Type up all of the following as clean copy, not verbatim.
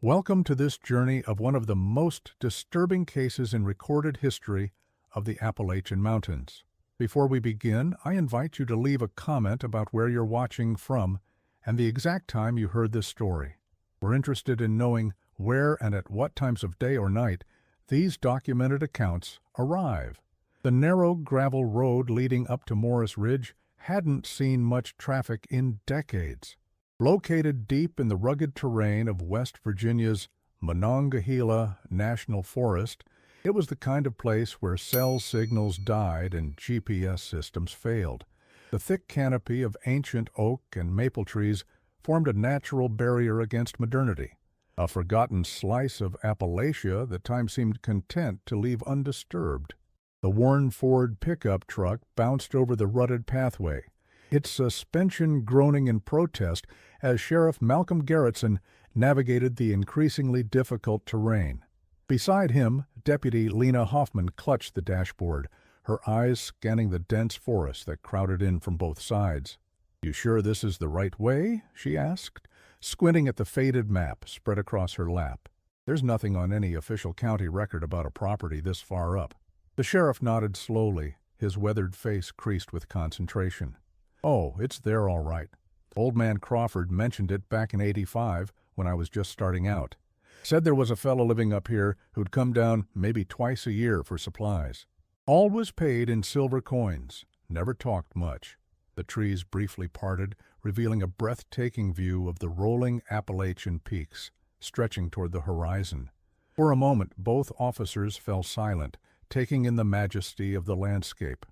Welcome to this journey of one of the most disturbing cases in recorded history of the Appalachian Mountains. Before we begin, I invite you to leave a comment about where you're watching from and the exact time you heard this story. We're interested in knowing where and at what times of day or night these documented accounts arrive. The narrow gravel road leading up to Morris Ridge hadn't seen much traffic in decades. Located deep in the rugged terrain of West Virginia's Monongahela National Forest, it was the kind of place where cell signals died and GPS systems failed. The thick canopy of ancient oak and maple trees formed a natural barrier against modernity, a forgotten slice of Appalachia that time seemed content to leave undisturbed. The worn Ford pickup truck bounced over the rutted pathway, its suspension groaning in protest as Sheriff Malcolm Garretson navigated the increasingly difficult terrain. Beside him, Deputy Lena Hoffman clutched the dashboard, her eyes scanning the dense forest that crowded in from both sides. "You sure this is the right way?" she asked, squinting at the faded map spread across her lap. "There's nothing on any official county record about a property this far up." The sheriff nodded slowly, his weathered face creased with concentration. "Oh, it's there all right. Old man Crawford mentioned it back in '85 when I was just starting out. Said there was a fellow living up here who'd come down maybe twice a year for supplies. All was paid in silver coins, never talked much." The trees briefly parted, revealing a breathtaking view of the rolling Appalachian peaks, stretching toward the horizon. For a moment, both officers fell silent, taking in the majesty of the landscape.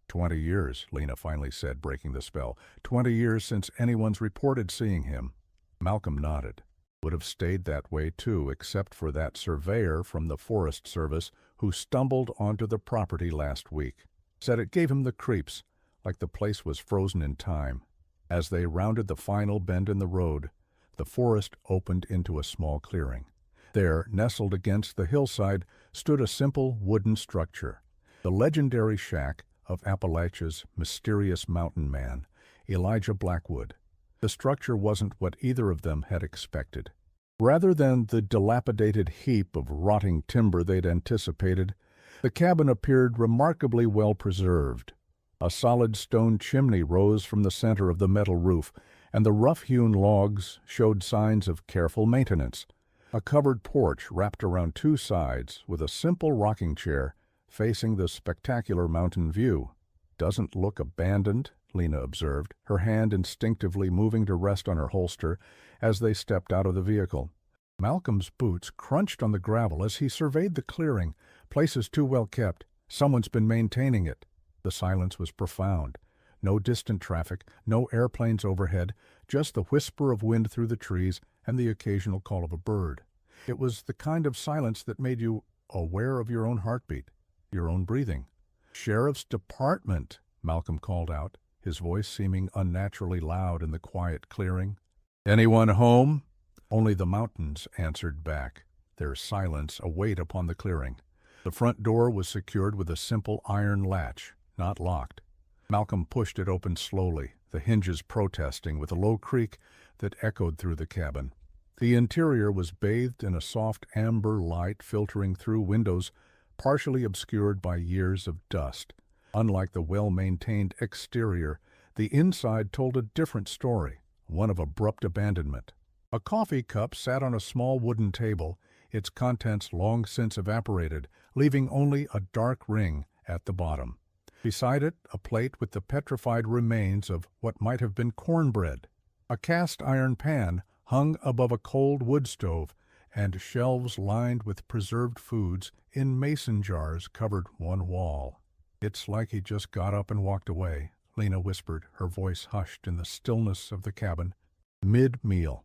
20 years, Lena finally said, breaking the spell. 20 years since anyone's reported seeing him. Malcolm nodded. Would have stayed that way, too, except for that surveyor from the Forest Service who stumbled onto the property last week. Said it gave him the creeps, like the place was frozen in time. As they rounded the final bend in the road, the forest opened into a small clearing. There, nestled against the hillside, stood a simple wooden structure, the legendary shack of Appalachia's mysterious mountain man, Elijah Blackwood. The structure wasn't what either of them had expected. Rather than the dilapidated heap of rotting timber they'd anticipated, the cabin appeared remarkably well preserved. A solid stone chimney rose from the center of the metal roof, and the rough-hewn logs showed signs of careful maintenance. A covered porch wrapped around two sides with a simple rocking chair facing the spectacular mountain view. "Doesn't look abandoned," Lena observed, her hand instinctively moving to rest on her holster as they stepped out of the vehicle. Malcolm's boots crunched on the gravel as he surveyed the clearing. "Place is too well kept. Someone's been maintaining it." The silence was profound. No distant traffic, no airplanes overhead, just the whisper of wind through the trees and the occasional call of a bird. It was the kind of silence that made you aware of your own heartbeat, your own breathing. "Sheriff's Department," Malcolm called out, his voice seeming unnaturally loud in the quiet clearing. "Anyone home?" Only the mountains answered back, their silence a weight upon the clearing. The front door was secured with a simple iron latch, not locked. Malcolm pushed it open slowly, the hinges protesting with a low creak that echoed through the cabin. The interior was bathed in a soft amber light filtering through windows partially obscured by years of dust. Unlike the well-maintained exterior, the inside told a different story, one of abrupt abandonment. A coffee cup sat on a small wooden table, its contents long since evaporated, leaving only a dark ring at the bottom. Beside it, a plate with the petrified remains of what might have been cornbread. A cast-iron pan hung above a cold wood stove, and shelves lined with preserved foods in mason jars covered one wall. "It's like he just got up and walked away," Lena whispered, her voice hushed in the stillness of the cabin. Mid-meal.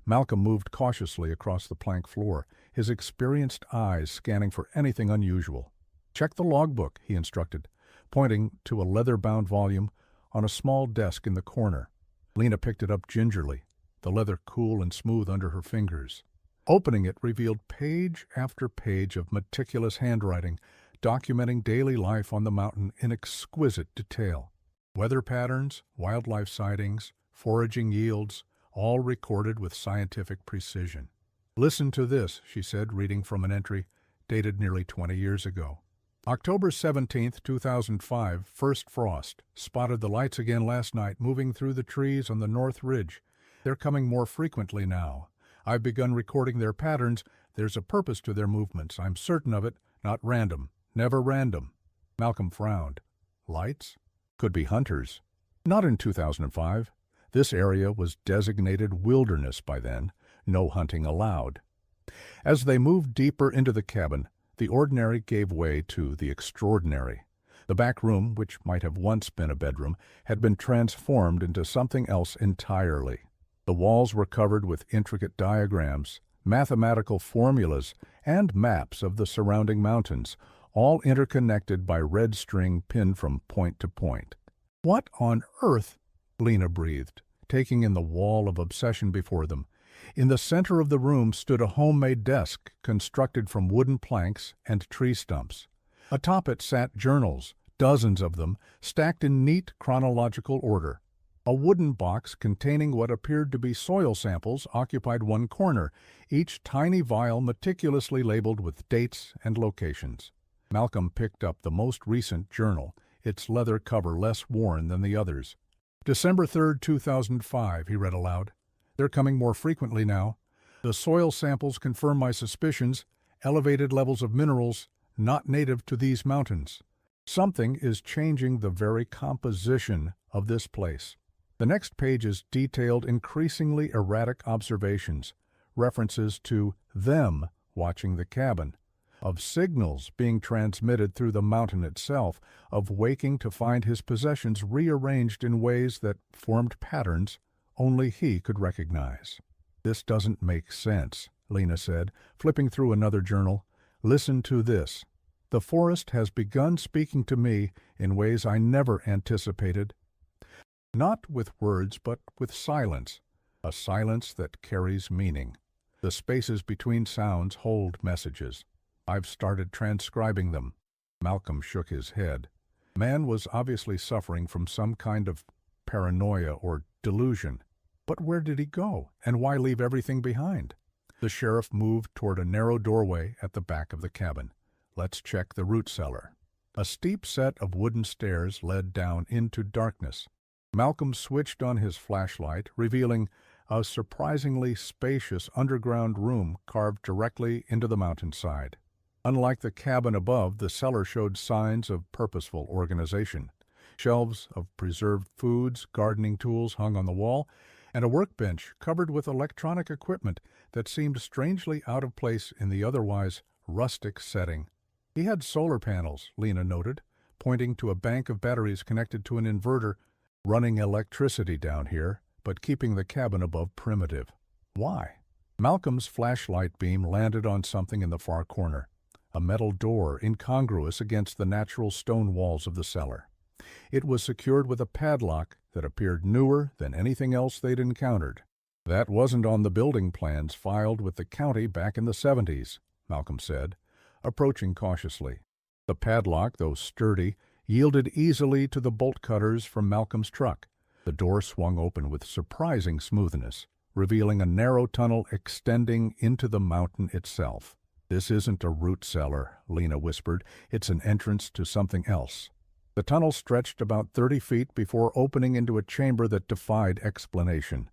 Malcolm moved cautiously across the plank floor, his experienced eyes scanning for anything unusual. "Check the logbook," he instructed, pointing to a leather-bound volume on a small desk in the corner. Lena picked it up gingerly, the leather cool and smooth under her fingers. Opening it revealed page after page of meticulous handwriting, documenting daily life on the mountain in exquisite detail. Weather patterns, wildlife sightings, foraging yields, all recorded with scientific precision. Listen to this, she said, reading from an entry dated nearly 20 years ago. October 17th, 2005, first frost. Spotted the lights again last night moving through the trees on the north ridge. They're coming more frequently now. I've begun recording their patterns. There's a purpose to their movements. I'm certain of it. Not random. Never random. Malcolm frowned. Lights? Could be hunters. Not in 2005. This area was designated wilderness by then. No hunting allowed. As they moved deeper into the cabin, the ordinary gave way to the extraordinary. The back room, which might have once been a bedroom, had been transformed into something else entirely. The walls were covered with intricate diagrams, mathematical formulas, and maps of the surrounding mountains, all interconnected by red string pinned from point to point. "What on earth?" Lena breathed, taking in the wall of obsession before them. In the center of the room stood a homemade desk constructed from wooden planks and tree stumps. Atop it sat journals, dozens of them, stacked in neat chronological order. A wooden box containing what appeared to be soil samples occupied one corner, each tiny vial meticulously labeled with dates and locations. Malcolm picked up the most recent journal, its leather cover less worn than the others. December 3rd, 2005, he read aloud. They're coming more frequently now. The soil samples confirm my suspicions, elevated levels of minerals not native to these mountains. Something is changing the very composition of this place. The next page is detailed increasingly erratic observations, references to them watching the cabin, of signals being transmitted through the mountain itself, of waking to find his possessions rearranged in ways that formed patterns only he could recognize. "This doesn't make sense," Lena said, flipping through another journal. "Listen to this. The forest has begun speaking to me in ways I never anticipated. Not with words, but with silence, a silence that carries meaning. The spaces between sounds hold messages. I've started transcribing them." Malcolm shook his head. Man was obviously suffering from some kind of paranoia or delusion. But where did he go, and why leave everything behind? The sheriff moved toward a narrow doorway at the back of the cabin. "Let's check the root cellar." A steep set of wooden stairs led down into darkness. Malcolm switched on his flashlight, revealing a surprisingly spacious underground room carved directly into the mountainside. Unlike the cabin above, the cellar showed signs of purposeful organization. Shelves of preserved foods, gardening tools hung on the wall, and a workbench covered with electronic equipment that seemed strangely out of place in the otherwise rustic setting. He had solar panels, Lena noted, pointing to a bank of batteries connected to an inverter, running electricity down here, but keeping the cabin above primitive. Why? Malcolm's flashlight beam landed on something in the far corner, a metal door incongruous against the natural stone walls of the cellar. It was secured with a padlock that appeared newer than anything else they'd encountered. "That wasn't on the building plans filed with the county back in the 70s, Malcolm said, approaching cautiously. The padlock, though sturdy, yielded easily to the bolt cutters from Malcolm's truck. The door swung open with surprising smoothness, revealing a narrow tunnel extending into the mountain itself. "This isn't a root cellar," Lena whispered. "It's an entrance to something else." The tunnel stretched about 30 feet before opening into a chamber that defied explanation.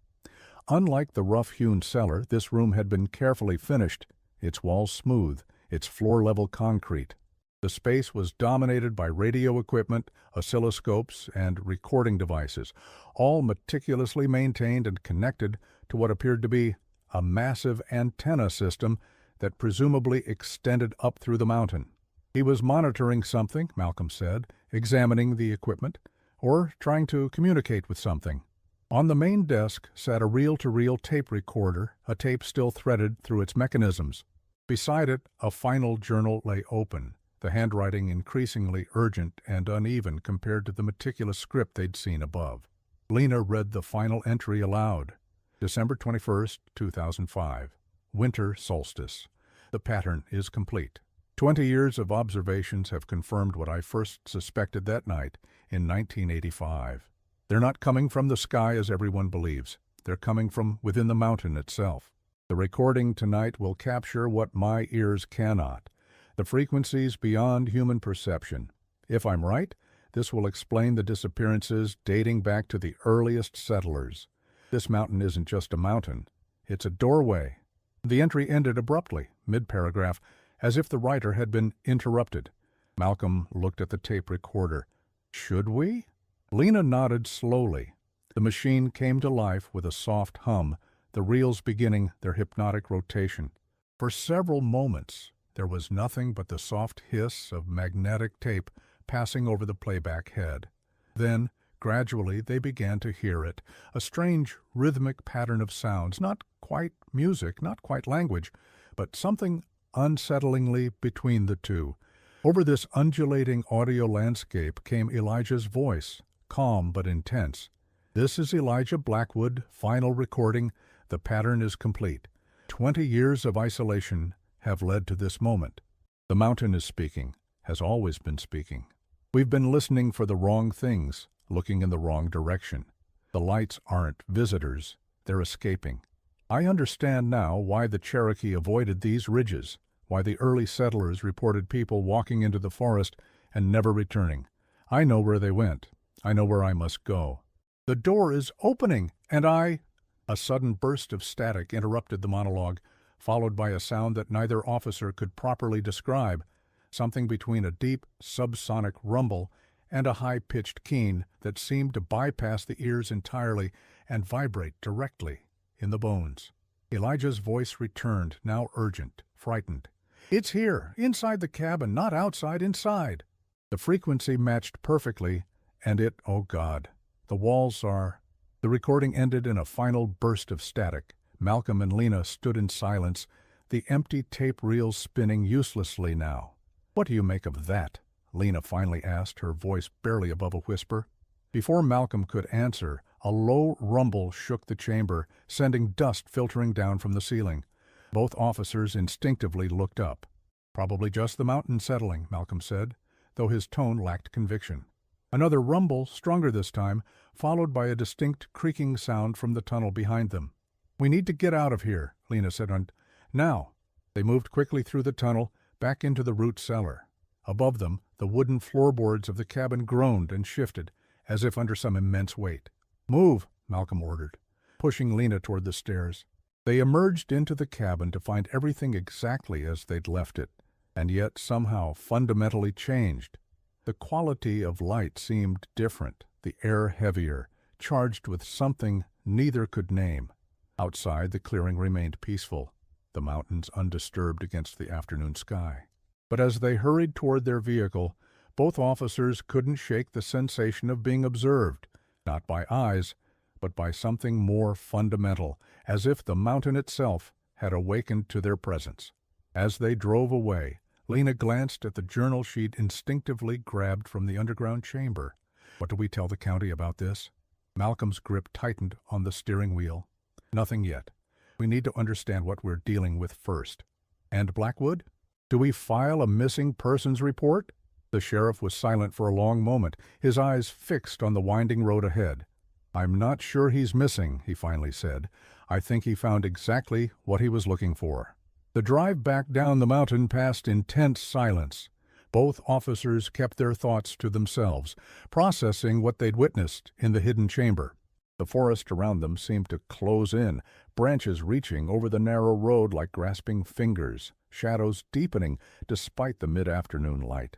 Unlike the rough-hewn cellar, this room had been carefully finished, its walls smooth, its floor-level concrete. The space was dominated by radio equipment, oscilloscopes, and recording devices, all meticulously maintained and connected to what appeared to be a massive antenna system that presumably extended up through the mountain. He was monitoring something, Malcolm said, examining the equipment, or trying to communicate with something. On the main desk sat a reel-to-reel tape recorder, a tape still threaded through its mechanisms. Beside it, a final journal lay open, the handwriting increasingly urgent and uneven compared to the meticulous script they'd seen above. Lena read the final entry aloud. December 21st, 2005. Winter solstice. The pattern is complete. 20 years of observations have confirmed what I first suspected that night in 1985. They're not coming from the sky as everyone believes. They're coming from within the mountain itself. The recording tonight will capture what my ears cannot, the frequencies beyond human perception. If I'm right, this will explain the disappearances dating back to the earliest settlers. This mountain isn't just a mountain, it's a doorway. The entry ended abruptly, mid-paragraph, as if the writer had been interrupted. Malcolm looked at the tape recorder. Should we? Lena nodded slowly. The machine came to life with a soft hum, the reels beginning their hypnotic rotation. For several moments, there was nothing but the soft hiss of magnetic tape passing over the playback head. Then, gradually, they began to hear it, a strange rhythmic pattern of sounds, not quite music, not quite language, but something unsettlingly between the two. Over this undulating audio landscape came Elijah's voice, calm but intense. This is Elijah Blackwood, final recording. The pattern is complete. 20 years of isolation have led to this moment. The mountain is speaking, has always been speaking. We've been listening for the wrong things, looking in the wrong direction. The lights aren't visitors, they're escaping. I understand now why the Cherokee avoided these ridges, why the early settlers reported people walking into the forest and never returning. I know where they went. I know where I must go. The door is opening, and I— A sudden burst of static interrupted the monologue, followed by a sound that neither officer could properly describe, something between a deep, subsonic rumble and a high-pitched keen that seemed to bypass the ears entirely and vibrate directly in the bones. Elijah's voice returned, now urgent, frightened. It's here, inside the cabin, not outside, inside. The frequency matched perfectly, and it, oh God, the walls are— The recording ended in a final burst of static. Malcolm and Lena stood in silence, the empty tape reels spinning uselessly now. What do you make of that? Lena finally asked, her voice barely above a whisper. Before Malcolm could answer, a low rumble shook the chamber, sending dust filtering down from the ceiling. Both officers instinctively looked up. Probably just the mountain settling, Malcolm said, though his tone lacked conviction. Another rumble, stronger this time, followed by a distinct creaking sound from the tunnel behind them. We need to get out of here, Lena said. Now. They moved quickly through the tunnel, back into the root cellar. Above them, the wooden floorboards of the cabin groaned and shifted, as if under some immense weight. Move, Malcolm ordered, pushing Lena toward the stairs. They emerged into the cabin to find everything exactly as they'd left it, and yet somehow fundamentally changed. The quality of light seemed different, the air heavier, charged with something neither could name. Outside, the clearing remained peaceful, the mountains undisturbed against the afternoon sky. But as they hurried toward their vehicle, both officers couldn't shake the sensation of being observed, not by eyes, but by something more fundamental, as if the mountain itself had awakened to their presence. As they drove away, Lena glanced at the journal sheet instinctively grabbed from the underground chamber. What do we tell the county about this? Malcolm's grip tightened on the steering wheel. Nothing yet. We need to understand what we're dealing with first. And Blackwood? Do we file a missing persons report? The sheriff was silent for a long moment, his eyes fixed on the winding road ahead. I'm not sure he's missing, he finally said. I think he found exactly what he was looking for. The drive back down the mountain passed in tense silence. Both officers kept their thoughts to themselves, processing what they'd witnessed in the hidden chamber. The forest around them seemed to close in, branches reaching over the narrow road like grasping fingers, shadows deepening despite the mid-afternoon light.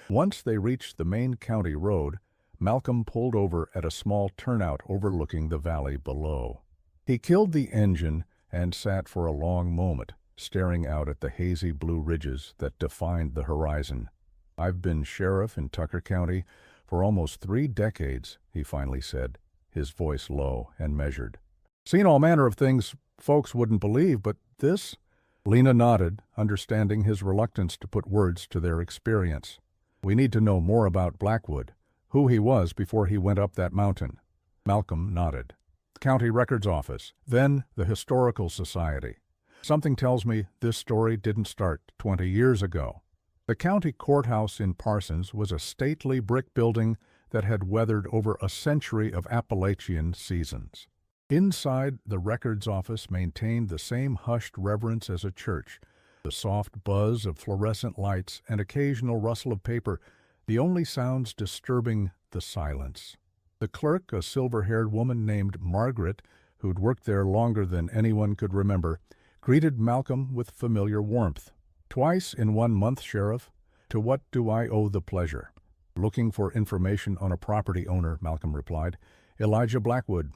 Once they reached the main county road, Malcolm pulled over at a small turnout overlooking the valley below. He killed the engine and sat for a long moment, staring out at the hazy blue ridges that defined the horizon. I've been sheriff in Tucker County for almost 3 decades, he finally said, his voice low and measured. Seen all manner of things folks wouldn't believe, but this? Lena nodded, understanding his reluctance to put words to their experience. We need to know more about Blackwood, who he was before he went up that mountain. Malcolm nodded. County Records Office, then the Historical Society. Something tells me this story didn't start 20 years ago. The county courthouse in Parsons was a stately brick building that had weathered over a century of Appalachian seasons. Inside, the records office maintained the same hushed reverence as a church. The soft buzz of fluorescent lights and occasional rustle of paper, the only sounds disturbing the silence. The clerk, a silver-haired woman named Margaret, who'd worked there longer than anyone could remember, greeted Malcolm with familiar warmth. "Twice in 1 month, Sheriff. To what do I owe the pleasure?" "Looking for information on a property owner," Malcolm replied. "Elijah Blackwood.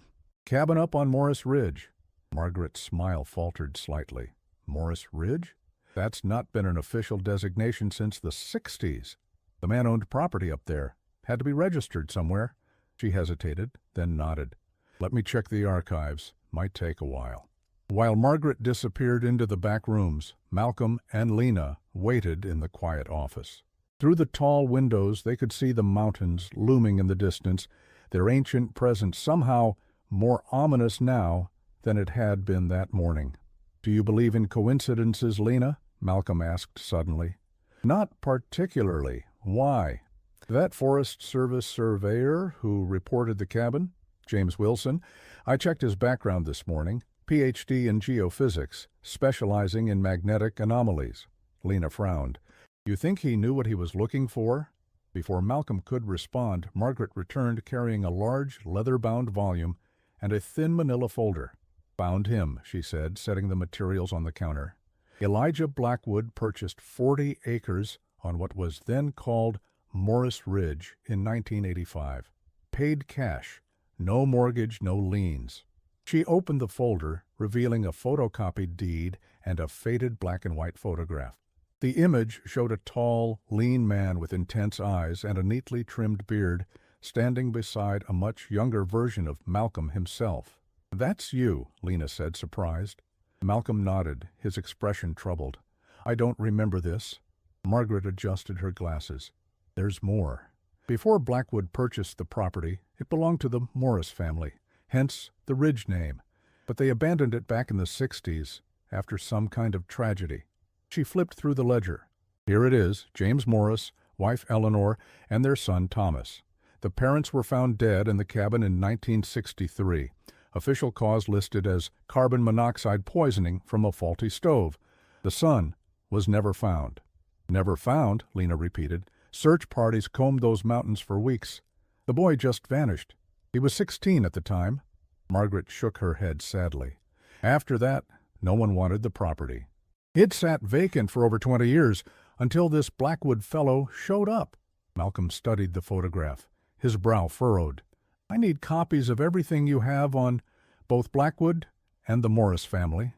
Cabin up on Morris Ridge." Margaret's smile faltered slightly. "Morris Ridge? That's not been an official designation since the 60s. The man owned property up there. Had to be registered somewhere." She hesitated, then nodded. "Let me check the archives. Might take a while." While Margaret disappeared into the back rooms, Malcolm and Lena waited in the quiet office. Through the tall windows they could see the mountains looming in the distance, their ancient presence somehow more ominous now than it had been that morning. "Do you believe in coincidences, Lena?" Malcolm asked suddenly. "Not particularly. Why?" "That Forest Service surveyor who reported the cabin, James Wilson, I checked his background this morning. Ph.D. in geophysics, specializing in magnetic anomalies." Lena frowned. "You think he knew what he was looking for?" Before Malcolm could respond, Margaret returned carrying a large, leather-bound volume and a thin manila folder. "Found him," she said, setting the materials on the counter. "Elijah Blackwood purchased 40 acres on what was then called Morris Ridge in 1985. Paid cash. No mortgage, no liens." She opened the folder, revealing a photocopied deed and a faded black-and-white photograph. The image showed a tall, lean man with intense eyes and a neatly trimmed beard, standing beside a much younger version of Malcolm himself. "That's you," Lena said, surprised. Malcolm nodded, his expression troubled. "I don't remember this." Margaret adjusted her glasses. "There's more. Before Blackwood purchased the property, it belonged to the Morris family, hence the Ridge name. But they abandoned it back in the 60s, after some kind of tragedy." She flipped through the ledger. "Here it is, James Morris, wife Eleanor, and their son Thomas. The parents were found dead in the cabin in 1963. Official cause listed as carbon monoxide poisoning from a faulty stove. The son was never found." "Never found?" Lena repeated. "Search parties combed those mountains for weeks. The boy just vanished. He was 16 at the time." Margaret shook her head sadly. "After that, no one wanted the property. It sat vacant for over 20 years, until this Blackwood fellow showed up." Malcolm studied the photograph, his brow furrowed. "I need copies of everything you have on both Blackwood and the Morris family."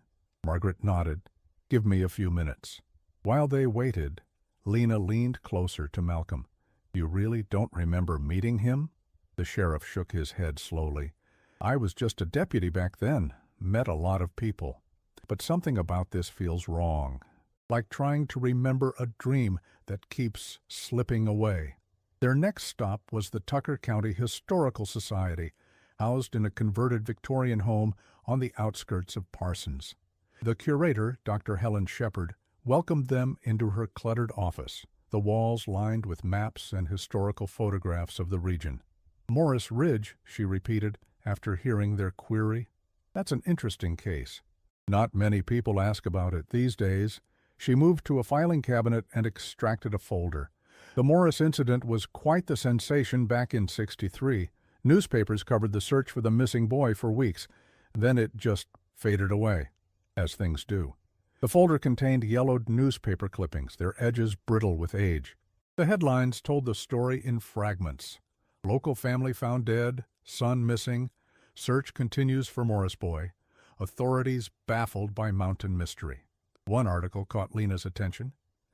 Margaret nodded. "Give me a few minutes." While they waited, Lena leaned closer to Malcolm. "You really don't remember meeting him?" The sheriff shook his head slowly. "I was just a deputy back then, met a lot of people. But something about this feels wrong, like trying to remember a dream that keeps slipping away." Their next stop was the Tucker County Historical Society, housed in a converted Victorian home on the outskirts of Parsons. The curator, Dr. Helen Shepard, welcomed them into her cluttered office, the walls lined with maps and historical photographs of the region. "Morris Ridge," she repeated after hearing their query. "That's an interesting case. Not many people ask about it these days." She moved to a filing cabinet and extracted a folder. "The Morris incident was quite the sensation back in '63. Newspapers covered the search for the missing boy for weeks. Then it just faded away, as things do." The folder contained yellowed newspaper clippings, their edges brittle with age. The headlines told the story in fragments. "Local family found dead, son missing, search continues for Morris boy, authorities baffled by mountain mystery." One article caught Lena's attention.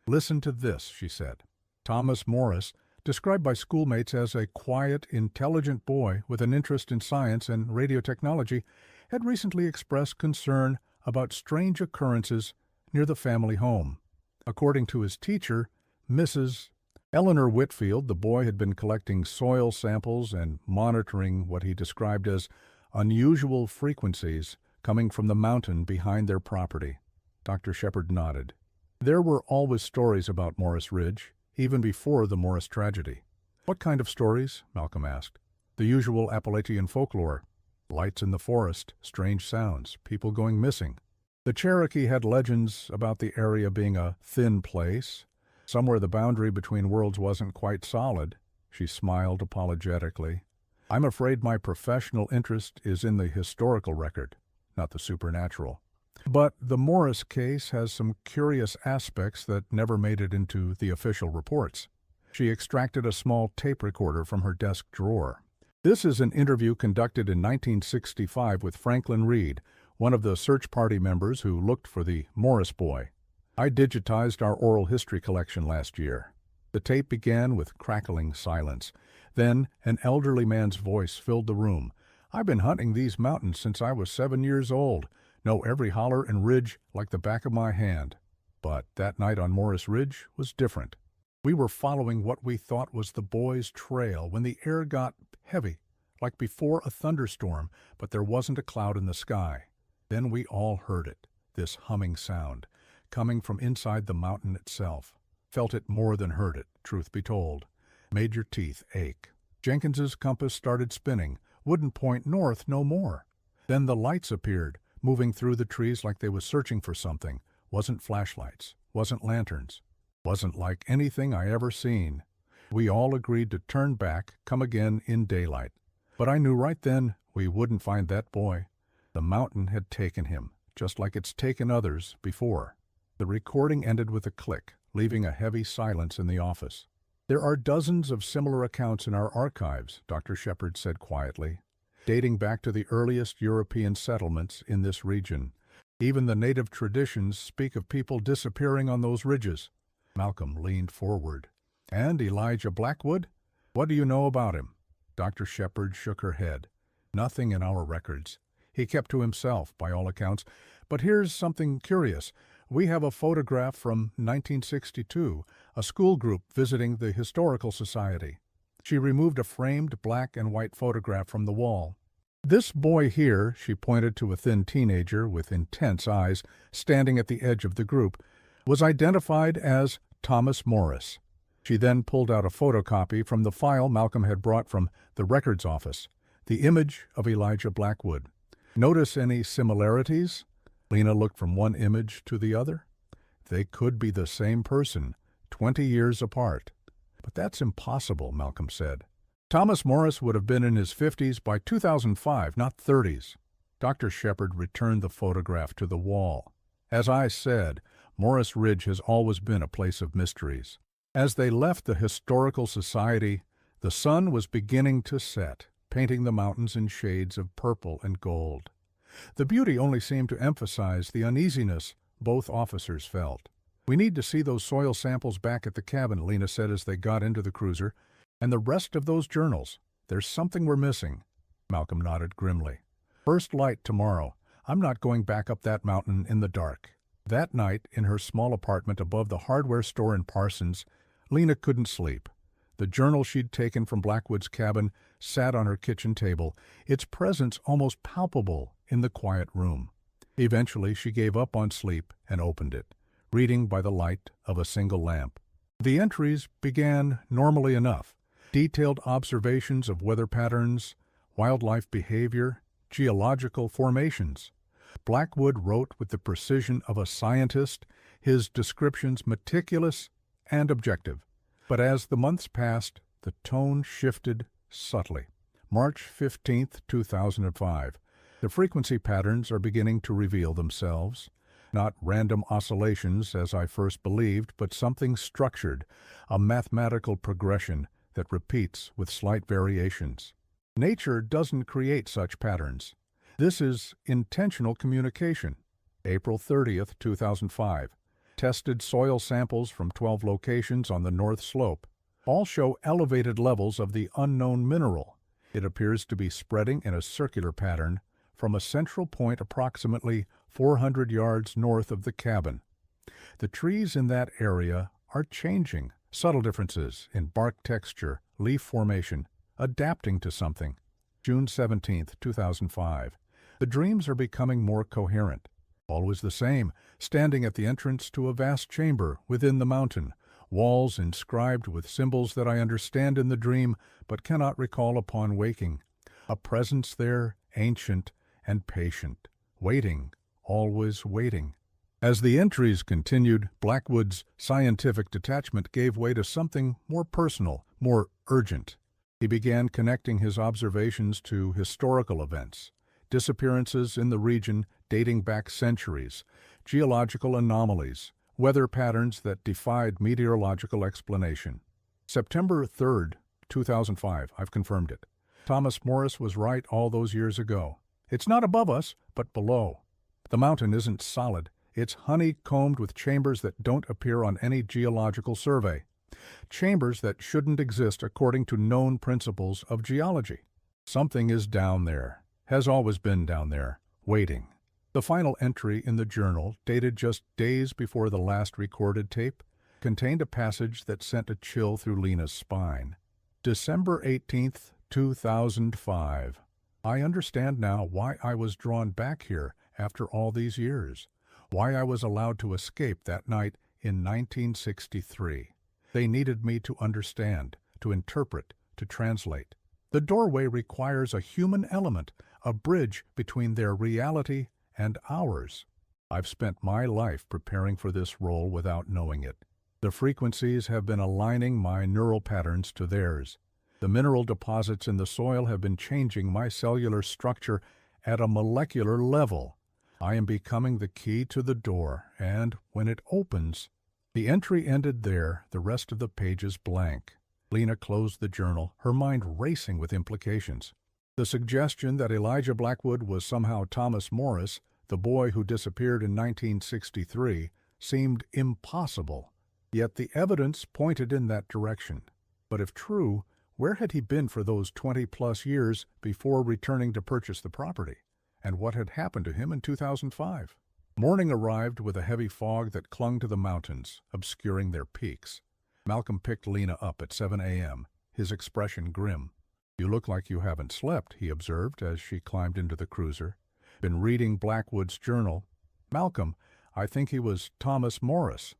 "Listen to this," she said. "Thomas Morris, described by schoolmates as a quiet, intelligent boy with an interest in science and radio technology, had recently expressed concern about strange occurrences near the family home. According to his teacher, Mrs. Eleanor Whitfield, the boy had been collecting soil samples and monitoring what he described as unusual frequencies coming from the mountain behind their property." Dr. Shepard nodded. "There were always stories about Morris Ridge, even before the Morris tragedy." "What kind of stories?" Malcolm asked. "The usual Appalachian folklore." Lights in the forest, strange sounds, people going missing. The Cherokee had legends about the area being a thin place, somewhere the boundary between worlds wasn't quite solid. She smiled apologetically. I'm afraid my professional interest is in the historical record, not the supernatural. But the Morris case has some curious aspects that never made it into the official reports. She extracted a small tape recorder from her desk drawer. This is an interview conducted in 1965 with Franklin Reed, one of the search party members who looked for the Morris boy. I digitized our oral history collection last year. The tape began with crackling silence. Then an elderly man's voice filled the room. I've been hunting these mountains since I was 7 years old. Know every holler and ridge like the back of my hand. But that night on Morris Ridge was different. We were following what we thought was the boy's trail when the air got heavy, like before a thunderstorm, but there wasn't a cloud in the sky. Then we all heard it, this humming sound, coming from inside the mountain itself. Felt it more than heard it, truth be told. Made your teeth ache. Jenkins's compass started spinning, wouldn't point north no more. Then the lights appeared, moving through the trees like they was searching for something. Wasn't flashlights, wasn't lanterns. Wasn't like anything I ever seen. We all agreed to turn back, come again in daylight. But I knew right then we wouldn't find that boy. The mountain had taken him, just like it's taken others before. The recording ended with a click, leaving a heavy silence in the office. There are dozens of similar accounts in our archives, Dr. Shepard said quietly, dating back to the earliest European settlements in this region. Even the native traditions speak of people disappearing on those ridges. Malcolm leaned forward. And Elijah Blackwood? What do you know about him? Dr. Shepard shook her head. Nothing in our records. He kept to himself, by all accounts. But here's something curious. We have a photograph from 1962, a school group visiting the Historical Society. She removed a framed black and white photograph from the wall. This boy here, she pointed to a thin teenager with intense eyes standing at the edge of the group, was identified as Thomas Morris. She then pulled out a photocopy from the file Malcolm had brought from the records office, the image of Elijah Blackwood. Notice any similarities? Lena looked from one image to the other. They could be the same person, 20 years apart. But that's impossible, Malcolm said. Thomas Morris would have been in his 50s by 2005, not 30s. Dr. Shepard returned the photograph to the wall. As I said, Morris Ridge has always been a place of mysteries. As they left the Historical Society, the sun was beginning to set, painting the mountains in shades of purple and gold. The beauty only seemed to emphasize the uneasiness both officers felt. We need to see those soil samples back at the cabin, Lena said as they got into the cruiser. And the rest of those journals. There's something we're missing. Malcolm nodded grimly. First light tomorrow. I'm not going back up that mountain in the dark. That night, in her small apartment above the hardware store in Parsons, Lena couldn't sleep. The journal she'd taken from Blackwood's cabin sat on her kitchen table, its presence almost palpable in the quiet room. Eventually, she gave up on sleep and opened it, reading by the light of a single lamp. The entries began normally enough. Detailed observations of weather patterns, wildlife behavior, geological formations. Blackwood wrote with the precision of a scientist, his descriptions meticulous and objective. But as the months passed, the tone shifted subtly. March 15, 2005. The frequency patterns are beginning to reveal themselves. Not random oscillations, as I first believed, but something structured, a mathematical progression that repeats with slight variations. Nature doesn't create such patterns. This is intentional communication. April 30th, 2005. Tested soil samples from 12 locations on the north slope. All show elevated levels of the unknown mineral. It appears to be spreading in a circular pattern from a central point approximately 400 yards north of the cabin. The trees in that area are changing, subtle differences in bark texture, leaf formation, adapting to something. June 17, 2005. The dreams are becoming more coherent. Always the same, standing at the entrance to a vast chamber within the mountain, walls inscribed with symbols that I understand in the dream but cannot recall upon waking. A presence there ancient and patient, waiting, always waiting. As the entries continued, Blackwood's scientific detachment gave way to something more personal, more urgent. He began connecting his observations to historical events, disappearances in the region dating back centuries, geological anomalies, weather patterns that defied meteorological explanation. September 3rd, 2005, I've confirmed it. Thomas Morris was right all those years ago. It's not above us, but below. The mountain isn't solid. It's honeycombed with chambers that don't appear on any geological survey. Chambers that shouldn't exist according to known principles of geology. Something is down there, has always been down there, waiting. The final entry in the journal, dated just days before the last recorded tape, contained a passage that sent a chill through Lena's spine. December 18th, 2005. I understand now why I was drawn back here after all these years, why I was allowed to escape that night in 1963. They needed me to understand, to interpret, to translate. The doorway requires a human element, a bridge between their reality and ours. I've spent my life preparing for this role without knowing it. The frequencies have been aligning my neural patterns to theirs. The mineral deposits in the soil have been changing my cellular structure at a molecular level. I am becoming the key to the door, and when it opens, the entry ended there, the rest of the pages blank. Lena closed the journal, her mind racing with implications. The suggestion that Elijah Blackwood was somehow Thomas Morris, the boy who disappeared in 1963, seemed impossible. Yet the evidence pointed in that direction. But if true, where had he been for those 20-plus years before returning to purchase the property? And what had happened to him in 2005? Morning arrived with a heavy fog that clung to the mountains, obscuring their peaks. Malcolm picked Lena up at 7 a.m., his expression grim. "You look like you haven't slept," he observed as she climbed into the cruiser. "Been reading Blackwood's journal." "Malcolm, I think he was Thomas Morris."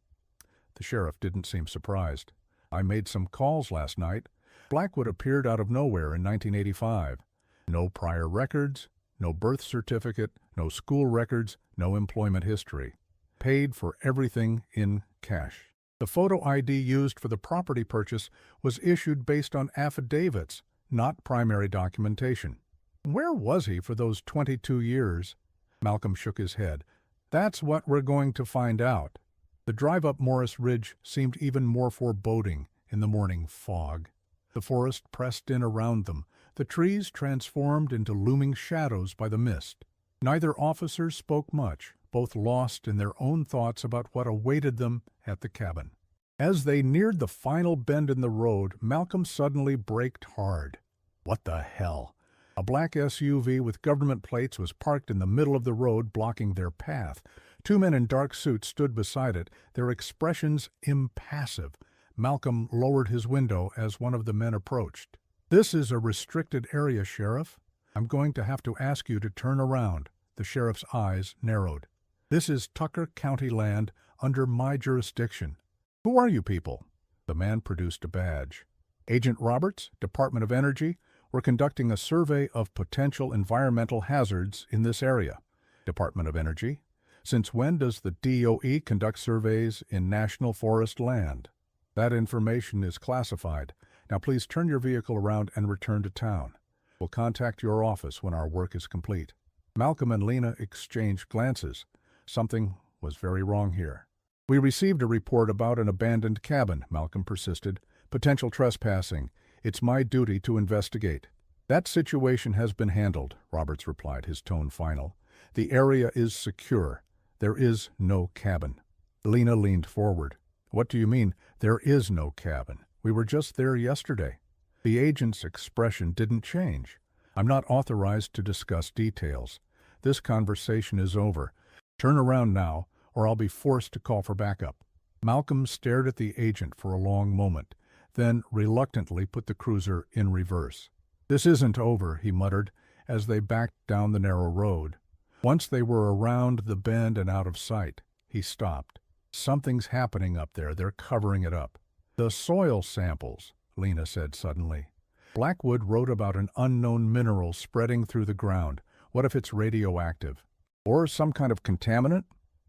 The sheriff didn't seem surprised. "I made some calls last night. Blackwood appeared out of nowhere in 1985. No prior records, no birth certificate, no school records, no employment history. Paid for everything in cash. The photo ID used for the property purchase was issued based on affidavits, not primary documentation." "Where was he for those 22 years? Malcolm shook his head. "That's what we're going to find out." The drive up Morris Ridge seemed even more foreboding in the morning fog. The forest pressed in around them, the trees transformed into looming shadows by the mist. Neither officer spoke much, both lost in their own thoughts about what awaited them at the cabin. As they neared the final bend in the road, Malcolm suddenly braked hard. What the hell? A black SUV with government plates was parked in the middle of the road, blocking their path. Two men in dark suits stood beside it, their expressions impassive. Malcolm lowered his window as one of the men approached. "This is a restricted area, Sheriff. I'm going to have to ask you to turn around." The sheriff's eyes narrowed. "This is Tucker County land under my jurisdiction." "Who are you people?" The man produced a badge. "Agent Roberts, Department of Energy. We're conducting a survey of potential environmental hazards in this area." "Department of Energy. Since when does the DOE conduct surveys in national forest land?" "That information is classified. Now please turn your vehicle around and return to town. We'll contact your office when our work is complete." Malcolm and Lena exchanged glances. Something was very wrong here. "We received a report about an abandoned cabin," Malcolm persisted. "Potential trespassing. It's my duty to investigate." "That situation has been handled," Roberts replied, his tone final. "The area is secure. There is no cabin." Lena leaned forward. "What do you mean, there is no cabin? We were just there yesterday." The agent's expression didn't change. "I'm not authorized to discuss details. This conversation is over. Turn around now, or I'll be forced to call for backup." Malcolm stared at the agent for a long moment, then reluctantly put the cruiser in reverse. "This isn't over," he muttered, as they backed down the narrow road. Once they were around the bend and out of sight, he stopped. "Something's happening up there. They're covering it up." "The soil samples," Lena said suddenly. Blackwood wrote about an unknown mineral spreading through the ground. What if it's radioactive? Or some kind of contaminant?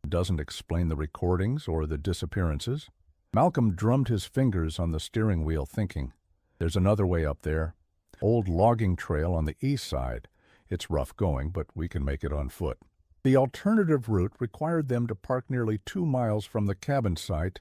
Doesn't explain the recordings or the disappearances. Malcolm drummed his fingers on the steering wheel, thinking, there's another way up there. Old logging trail on the east side. It's rough going, but we can make it on foot. The alternative route required them to park nearly 2 miles from the cabin site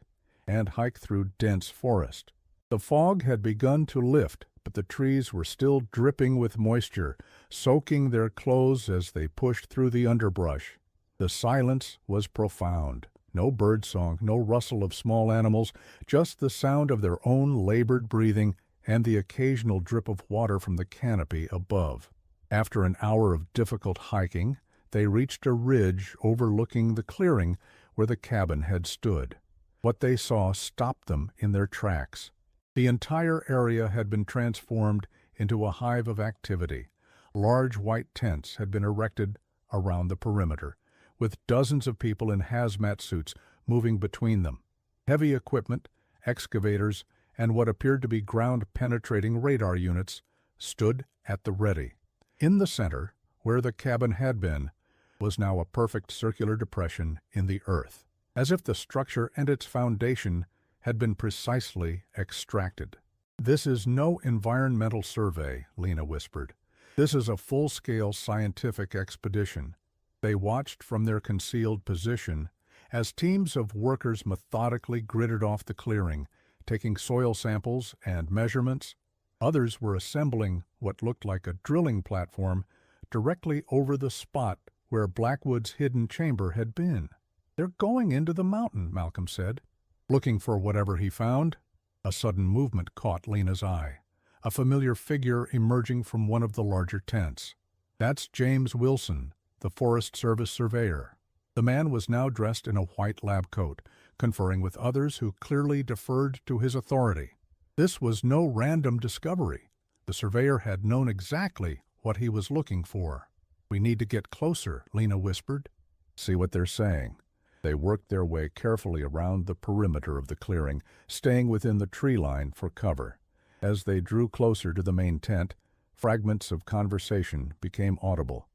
and hike through dense forest. The fog had begun to lift, but the trees were still dripping with moisture, soaking their clothes as they pushed through the underbrush. The silence was profound. No birdsong, no rustle of small animals, just the sound of their own labored breathing and the occasional drip of water from the canopy above. After an hour of difficult hiking, they reached a ridge overlooking the clearing where the cabin had stood. What they saw stopped them in their tracks. The entire area had been transformed into a hive of activity. Large white tents had been erected around the perimeter, with dozens of people in hazmat suits moving between them. Heavy equipment, excavators, and what appeared to be ground-penetrating radar units stood at the ready. In the center, where the cabin had been, was now a perfect circular depression in the earth, as if the structure and its foundation had been precisely extracted. "This is no environmental survey," Lena whispered. "This is a full-scale scientific expedition." They watched from their concealed position as teams of workers methodically gridded off the clearing, taking soil samples and measurements. Others were assembling what looked like a drilling platform directly over the spot where Blackwood's hidden chamber had been. "They're going into the mountain," Malcolm said. Looking for whatever he found, a sudden movement caught Lena's eye, a familiar figure emerging from one of the larger tents. "That's James Wilson, the Forest Service surveyor." The man was now dressed in a white lab coat, conferring with others who clearly deferred to his authority. This was no random discovery. The surveyor had known exactly what he was looking for. "We need to get closer," Lena whispered. "See what they're saying." They worked their way carefully around the perimeter of the clearing, staying within the tree line for cover. As they drew closer to the main tent, fragments of conversation became audible.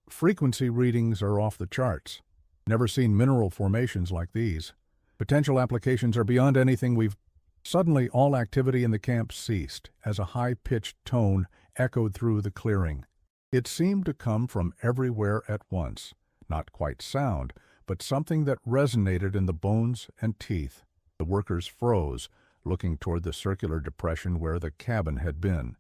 Frequency readings are off the charts. Never seen mineral formations like these. Potential applications are beyond anything we've..." Suddenly, all activity in the camp ceased as a high-pitched tone echoed through the clearing. It seemed to come from everywhere at once. Not quite sound, but something that resonated in the bones and teeth. The workers froze, looking toward the circular depression where the cabin had been.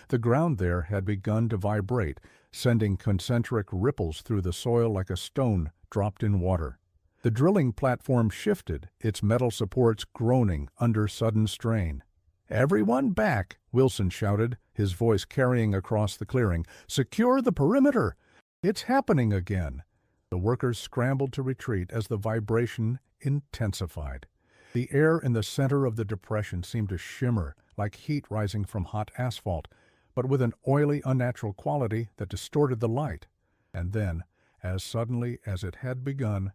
The ground there had begun to vibrate, sending concentric ripples through the soil like a stone dropped in water. The drilling platform shifted, its metal supports groaning under sudden strain. "Everyone back!" Wilson shouted, his voice carrying across the clearing. "Secure the perimeter! It's happening again!" The workers scrambled to retreat as the vibration intensified. The air in the center of the depression seemed to shimmer like heat rising from hot asphalt, but with an oily, unnatural quality that distorted the light. And then, as suddenly as it had begun,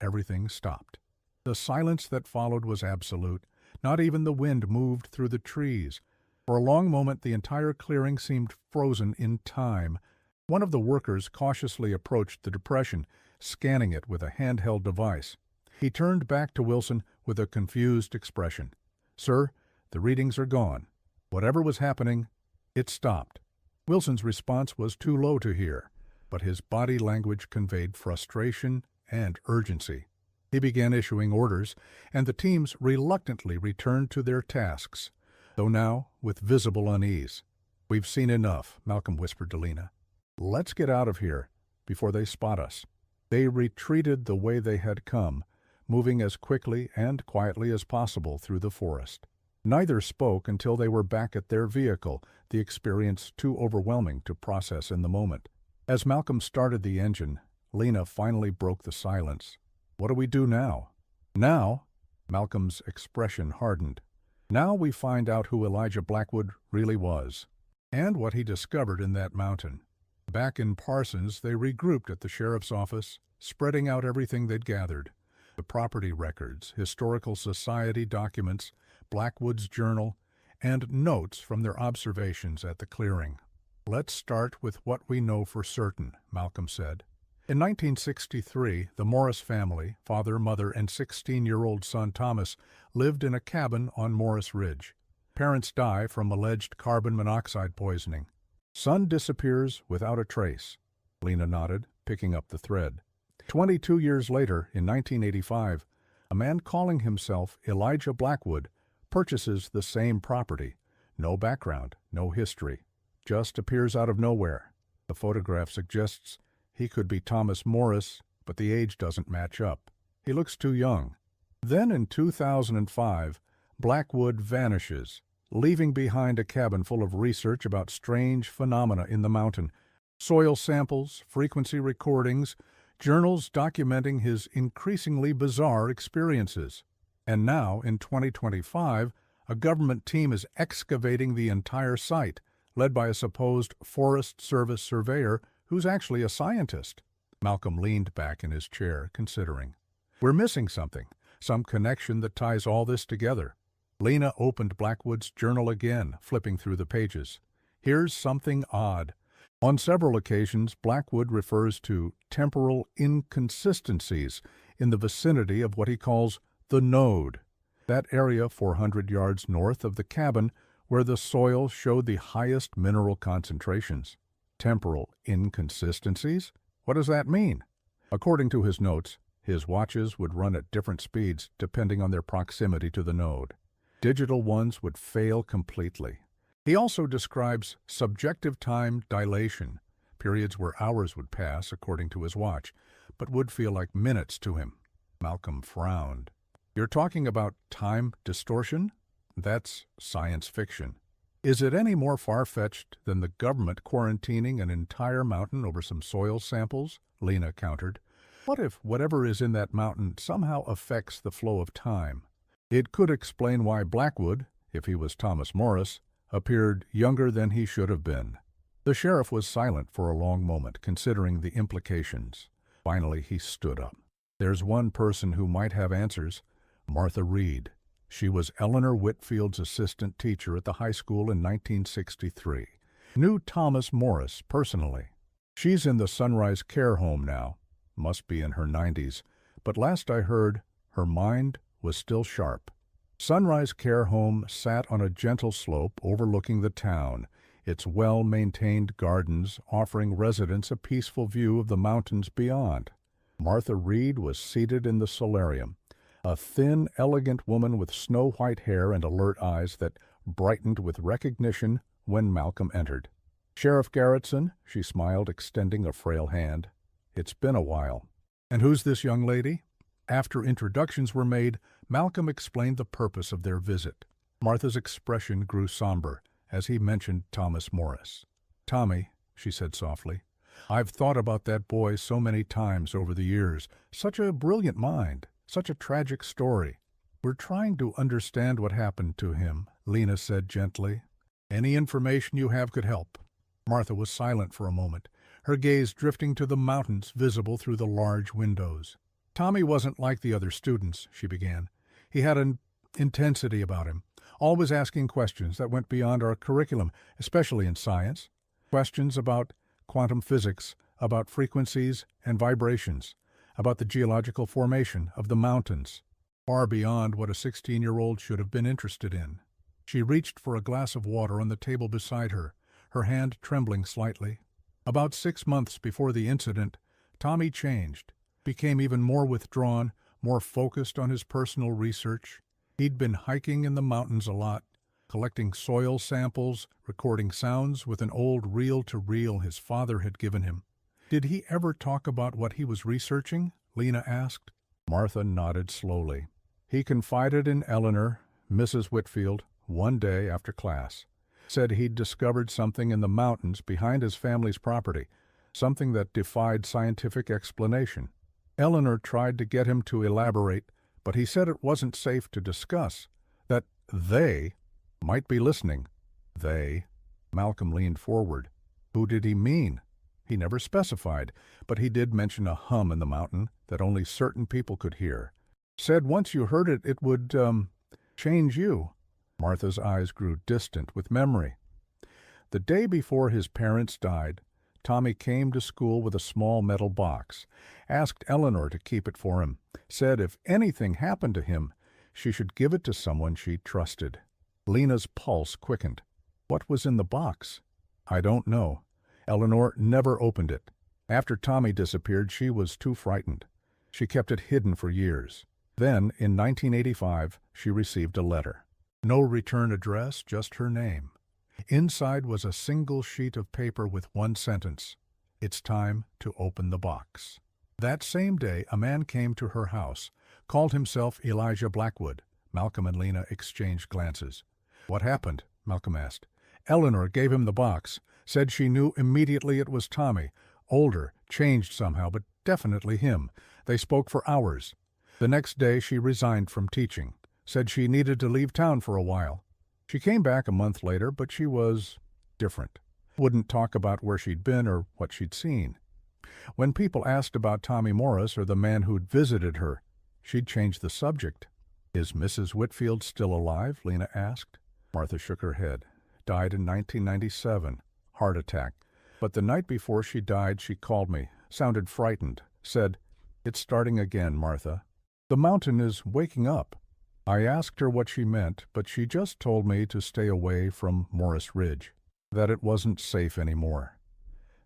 everything stopped. The silence that followed was absolute. Not even the wind moved through the trees. For a long moment, the entire clearing seemed frozen in time. One of the workers cautiously approached the depression, scanning it with a handheld device. He turned back to Wilson with a confused expression. "Sir, the readings are gone. Whatever was happening, it stopped." Wilson's response was too low to hear, but his body language conveyed frustration and urgency. He began issuing orders, and the teams reluctantly returned to their tasks, though now with visible unease. "We've seen enough," Malcolm whispered to Lena. "Let's get out of here before they spot us." They retreated the way they had come, moving as quickly and quietly as possible through the forest. Neither spoke until they were back at their vehicle, the experience too overwhelming to process in the moment. As Malcolm started the engine, Lena finally broke the silence. "What do we do now?" "Now," Malcolm's expression hardened, "now we find out who Elijah Blackwood really was, and what he discovered in that mountain." Back in Parsons, they regrouped at the sheriff's office, spreading out everything they'd gathered. The property records, historical society documents, Blackwood's journal, and notes from their observations at the clearing. "Let's start with what we know for certain," Malcolm said. In 1963, the Morris family, father, mother, and 16-year-old son Thomas, lived in a cabin on Morris Ridge. Parents die from alleged carbon monoxide poisoning. Son disappears without a trace. Lena nodded, picking up the thread. 22 years later, in 1985, a man calling himself Elijah Blackwood purchases the same property. No background, no history. Just appears out of nowhere. The photograph suggests he could be Thomas Morris, but the age doesn't match up. He looks too young. Then in 2005, Blackwood vanishes, leaving behind a cabin full of research about strange phenomena in the mountain, soil samples, frequency recordings, journals documenting his increasingly bizarre experiences. And now, in 2025, a government team is excavating the entire site, led by a supposed Forest Service surveyor who's actually a scientist. Malcolm leaned back in his chair, considering. We're missing something, some connection that ties all this together. Lena opened Blackwood's journal again, flipping through the pages. Here's something odd. On several occasions, Blackwood refers to temporal inconsistencies in the vicinity of what he calls the node, that area 400 yards north of the cabin where the soil showed the highest mineral concentrations. Temporal inconsistencies? What does that mean? According to his notes, his watches would run at different speeds depending on their proximity to the node. Digital ones would fail completely. He also describes subjective time dilation, periods where hours would pass according to his watch, but would feel like minutes to him. Malcolm frowned. You're talking about time distortion? That's science fiction. Is it any more far-fetched than the government quarantining an entire mountain over some soil samples? Lena countered. What if whatever is in that mountain somehow affects the flow of time? It could explain why Blackwood, if he was Thomas Morris, appeared younger than he should have been. The sheriff was silent for a long moment, considering the implications. Finally, he stood up. There's one person who might have answers. Martha Reed. She was Eleanor Whitfield's assistant teacher at the high school in 1963. Knew Thomas Morris personally. She's in the Sunrise Care Home now. Must be in her 90s. But last I heard, her mind was still sharp. Sunrise Care Home sat on a gentle slope overlooking the town, its well-maintained gardens offering residents a peaceful view of the mountains beyond. Martha Reed was seated in the solarium, a thin, elegant woman with snow-white hair and alert eyes that brightened with recognition when Malcolm entered. "Sheriff Garretson," she smiled, extending a frail hand. "It's been a while." "And who's this young lady?" After introductions were made, Malcolm explained the purpose of their visit. Martha's expression grew somber as he mentioned Thomas Morris. "Tommy," she said softly, "I've thought about that boy so many times over the years. Such a brilliant mind, such a tragic story. We're trying to understand what happened to him," Lena said gently. "Any information you have could help." Martha was silent for a moment, her gaze drifting to the mountains visible through the large windows. "Tommy wasn't like the other students," she began. "He had an intensity about him, always asking questions that went beyond our curriculum, especially in science. Questions about quantum physics, about frequencies and vibrations, about the geological formation of the mountains, far beyond what a 16-year-old should have been interested in." She reached for a glass of water on the table beside her, her hand trembling slightly. "About 6 months before the incident, Tommy changed, became even more withdrawn, more focused on his personal research. He'd been hiking in the mountains a lot, collecting soil samples, recording sounds with an old reel-to-reel his father had given him. "Did he ever talk about what he was researching?" Lena asked. Martha nodded slowly. "He confided in Eleanor, Mrs. Whitfield, one day after class. Said he'd discovered something in the mountains behind his family's property, something that defied scientific explanation. Eleanor tried to get him to elaborate, but he said it wasn't safe to discuss, that they might be listening." "They?" Malcolm leaned forward. "Who did he mean?" "He never specified, but he did mention a hum in the mountain that only certain people could hear. Said once you heard it, it would, change you." Martha's eyes grew distant with memory. The day before his parents died, Tommy came to school with a small metal box, asked Eleanor to keep it for him, said if anything happened to him, she should give it to someone she trusted. Lena's pulse quickened. What was in the box? I don't know. Eleanor never opened it. After Tommy disappeared, she was too frightened. She kept it hidden for years. Then, in 1985, she received a letter. No return address, just her name. Inside was a single sheet of paper with one sentence: "It's time to open the box." That same day, a man came to her house, called himself Elijah Blackwood. Malcolm and Lena exchanged glances. "What happened?" Malcolm asked. Eleanor gave him the box, said she knew immediately it was Tommy, older, changed somehow, but definitely him. They spoke for hours. The next day she resigned from teaching, said she needed to leave town for a while. She came back a month later, but she was different. Wouldn't talk about where she'd been or what she'd seen. When people asked about Tommy Morris or the man who'd visited her, she'd change the subject. "Is Mrs. Whitfield still alive?" Lena asked. Martha shook her head. "Died in 1997. Heart attack. But the night before she died, she called me, sounded frightened, said, 'It's starting again, Martha. The mountain is waking up.' I asked her what she meant, but she just told me to stay away from Morris Ridge, that it wasn't safe anymore."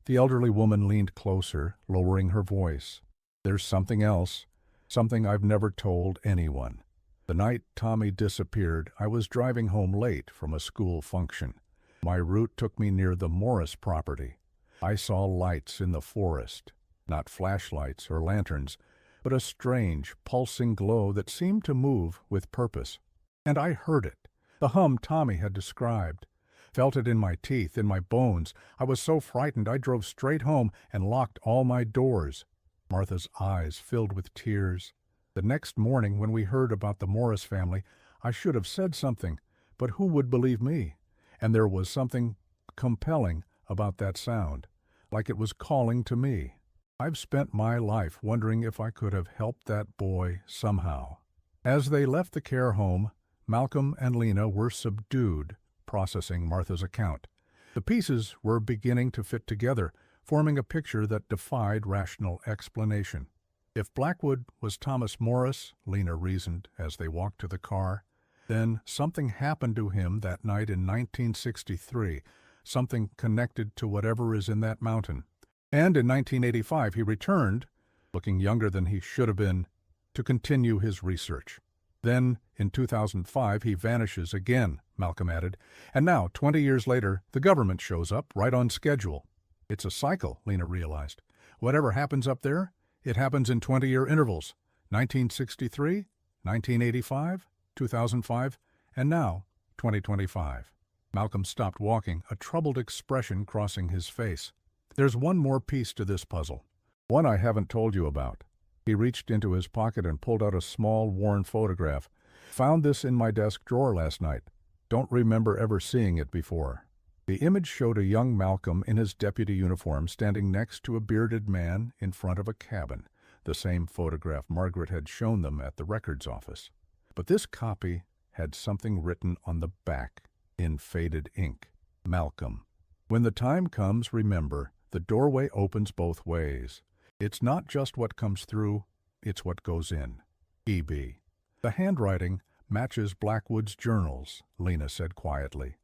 The elderly woman leaned closer, lowering her voice. "There's something else, something I've never told anyone. The night Tommy disappeared, I was driving home late from a school function. My route took me near the Morris property. I saw lights in the forest, not flashlights or lanterns, but a strange, pulsing glow that seemed to move with purpose. And I heard it, the hum Tommy had described. Felt it in my teeth, in my bones. I was so frightened I drove straight home and locked all my doors." Martha's eyes filled with tears. "The next morning when we heard about the Morris family, I should have said something, but who would believe me? And there was something compelling about that sound, like it was calling to me. I've spent my life wondering if I could have helped that boy somehow." As they left the care home, Malcolm and Lena were subdued, processing Martha's account. The pieces were beginning to fit together, forming a picture that defied rational explanation. If Blackwood was Thomas Morris, Lena reasoned as they walked to the car, then something happened to him that night in 1963, something connected to whatever is in that mountain. And in 1985 he returned, looking younger than he should have been, to continue his research. Then, in 2005, he vanishes again, Malcolm added. And now, 20 years later, the government shows up right on schedule. It's a cycle, Lena realized. Whatever happens up there, it happens in 20-year intervals. 1963, 1985, 2005, and now 2025. Malcolm stopped walking, a troubled expression crossing his face. "There's one more piece to this puzzle, one I haven't told you about." He reached into his pocket and pulled out a small, worn photograph. "Found this in my desk drawer last night. Don't remember ever seeing it before." The image showed a young Malcolm in his deputy uniform standing next to a bearded man in front of a cabin, the same photograph Margaret had shown them at the records office. But this copy had something written on the back in faded ink. "Malcolm. When the time comes, remember, the doorway opens both ways. It's not just what comes through, it's what goes in. E.B." The handwriting matches Blackwood's journals, Lena said quietly.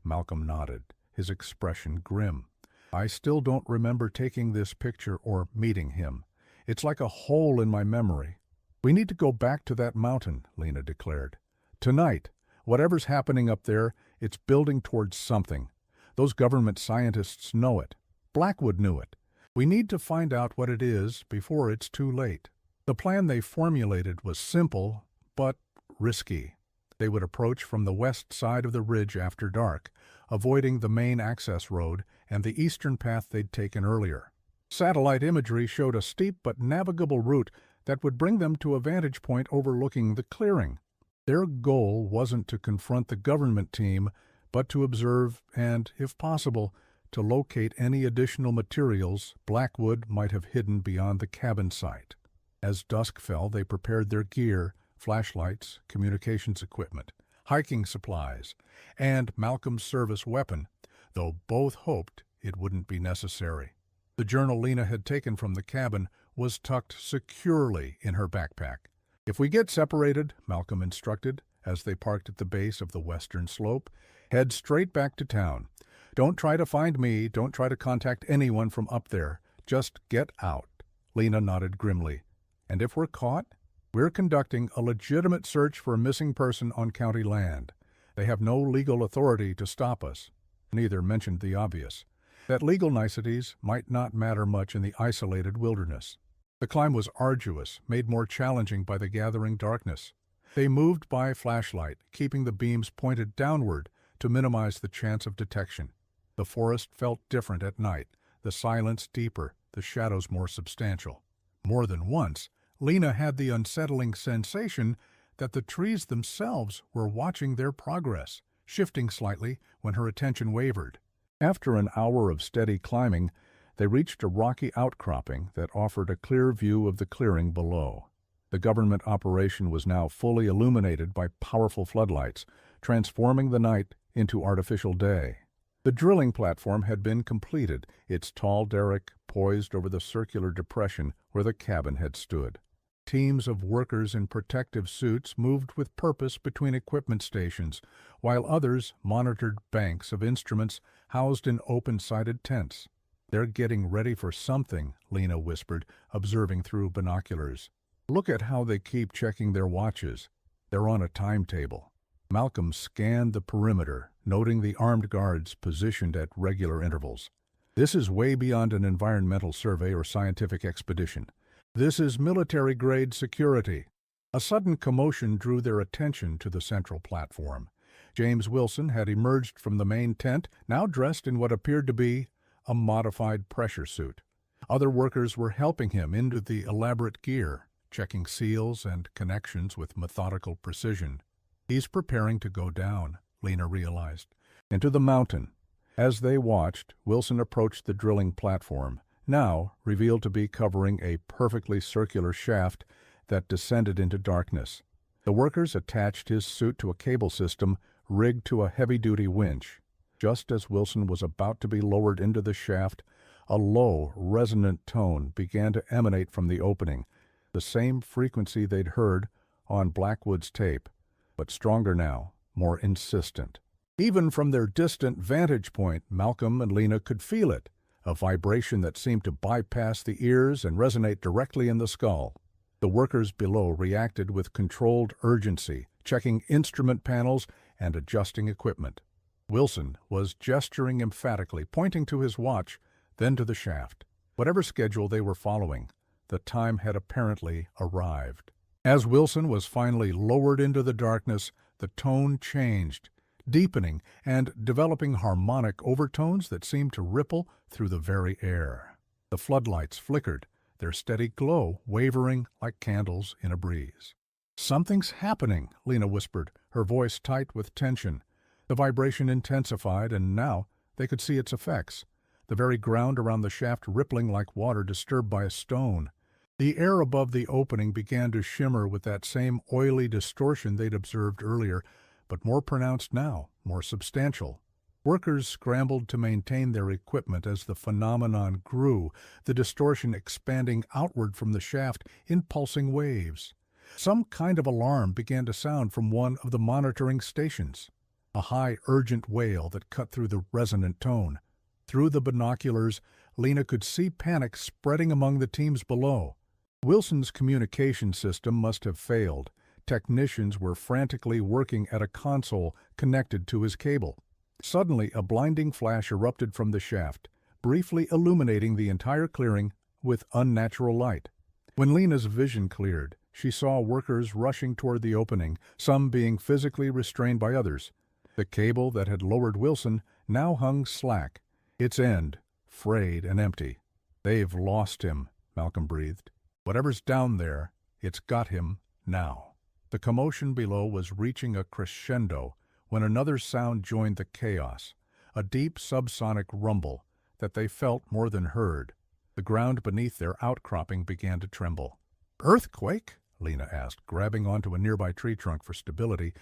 Malcolm nodded, his expression grim. "I still don't remember taking this picture or meeting him. It's like a hole in my memory." "We need to go back to that mountain," Lena declared. "Tonight. Whatever's happening up there, it's building towards something. Those government scientists know it. Blackwood knew it. We need to find out what it is before it's too late." The plan they formulated was simple, but risky. They would approach from the west side of the ridge after dark, avoiding the main access road and the eastern path they'd taken earlier. Satellite imagery showed a steep but navigable route that would bring them to a vantage point overlooking the clearing. Their goal wasn't to confront the government team, but to observe and, if possible, to locate any additional materials Blackwood might have hidden beyond the cabin site. As dusk fell, they prepared their gear, flashlights, communications equipment. hiking supplies, and Malcolm's service weapon, though both hoped it wouldn't be necessary. The journal Lena had taken from the cabin was tucked securely in her backpack. "If we get separated," Malcolm instructed, as they parked at the base of the western slope, "head straight back to town. Don't try to find me, don't try to contact anyone from up there. Just get out." Lena nodded grimly. "And if we're caught? We're conducting a legitimate search for a missing person on county land. They have no legal authority to stop us." Neither mentioned the obvious, that legal niceties might not matter much in the isolated wilderness. The climb was arduous, made more challenging by the gathering darkness. They moved by flashlight, keeping the beams pointed downward to minimize the chance of detection. The forest felt different at night, the silence deeper, the shadows more substantial. More than once, Lena had the unsettling sensation that the trees themselves were watching their progress, shifting slightly when her attention wavered. After an hour of steady climbing, they reached a rocky outcropping that offered a clear view of the clearing below. The government operation was now fully illuminated by powerful floodlights, transforming the night into artificial day. The drilling platform had been completed, its tall derrick poised over the circular depression where the cabin had stood. Teams of workers in protective suits moved with purpose between equipment stations, while others monitored banks of instruments housed in open-sided tents. "They're getting ready for something," Lena whispered, observing through binoculars. "Look at how they keep checking their watches. They're on a timetable." Malcolm scanned the perimeter, noting the armed guards positioned at regular intervals. "This is way beyond an environmental survey or scientific expedition. This is military-grade security." A sudden commotion drew their attention to the central platform. James Wilson had emerged from the main tent, now dressed in what appeared to be a modified pressure suit. Other workers were helping him into the elaborate gear, checking seals and connections with methodical precision. "He's preparing to go down," Lena realized, "into the mountain." As they watched, Wilson approached the drilling platform, now revealed to be covering a perfectly circular shaft that descended into darkness. The workers attached his suit to a cable system rigged to a heavy-duty winch. Just as Wilson was about to be lowered into the shaft, a low, resonant tone began to emanate from the opening, the same frequency they'd heard on Blackwood's tape, but stronger now, more insistent. Even from their distant vantage point, Malcolm and Lena could feel it, a vibration that seemed to bypass the ears and resonate directly in the skull. The workers below reacted with controlled urgency, checking instrument panels and adjusting equipment. Wilson was gesturing emphatically, pointing to his watch, then to the shaft. Whatever schedule they were following, the time had apparently arrived. As Wilson was finally lowered into the darkness, the tone changed, deepening and developing harmonic overtones that seemed to ripple through the very air. The floodlights flickered, their steady glow wavering like candles in a breeze. "Something's happening," Lena whispered, her voice tight with tension. The vibration intensified, and now they could see its effects, the very ground around the shaft rippling like water disturbed by a stone. The air above the opening began to shimmer with that same oily distortion they'd observed earlier, but more pronounced now, more substantial. Workers scrambled to maintain their equipment as the phenomenon grew, the distortion expanding outward from the shaft in pulsing waves. Some kind of alarm began to sound from one of the monitoring stations, a high, urgent wail that cut through the resonant tone. Through the binoculars, Lena could see panic spreading among the teams below. Wilson's communication system must have failed. Technicians were frantically working at a console connected to his cable. Suddenly, a blinding flash erupted from the shaft, briefly illuminating the entire clearing with unnatural light. When Lena's vision cleared, she saw workers rushing toward the opening, some being physically restrained by others. The cable that had lowered Wilson now hung slack, its end frayed and empty. "They've lost him," Malcolm breathed. "Whatever's down there, it's got him now." The commotion below was reaching a crescendo when another sound joined the chaos, a deep subsonic rumble that they felt more than heard. The ground beneath their outcropping began to tremble. "Earthquake?" Lena asked, grabbing onto a nearby tree trunk for stability.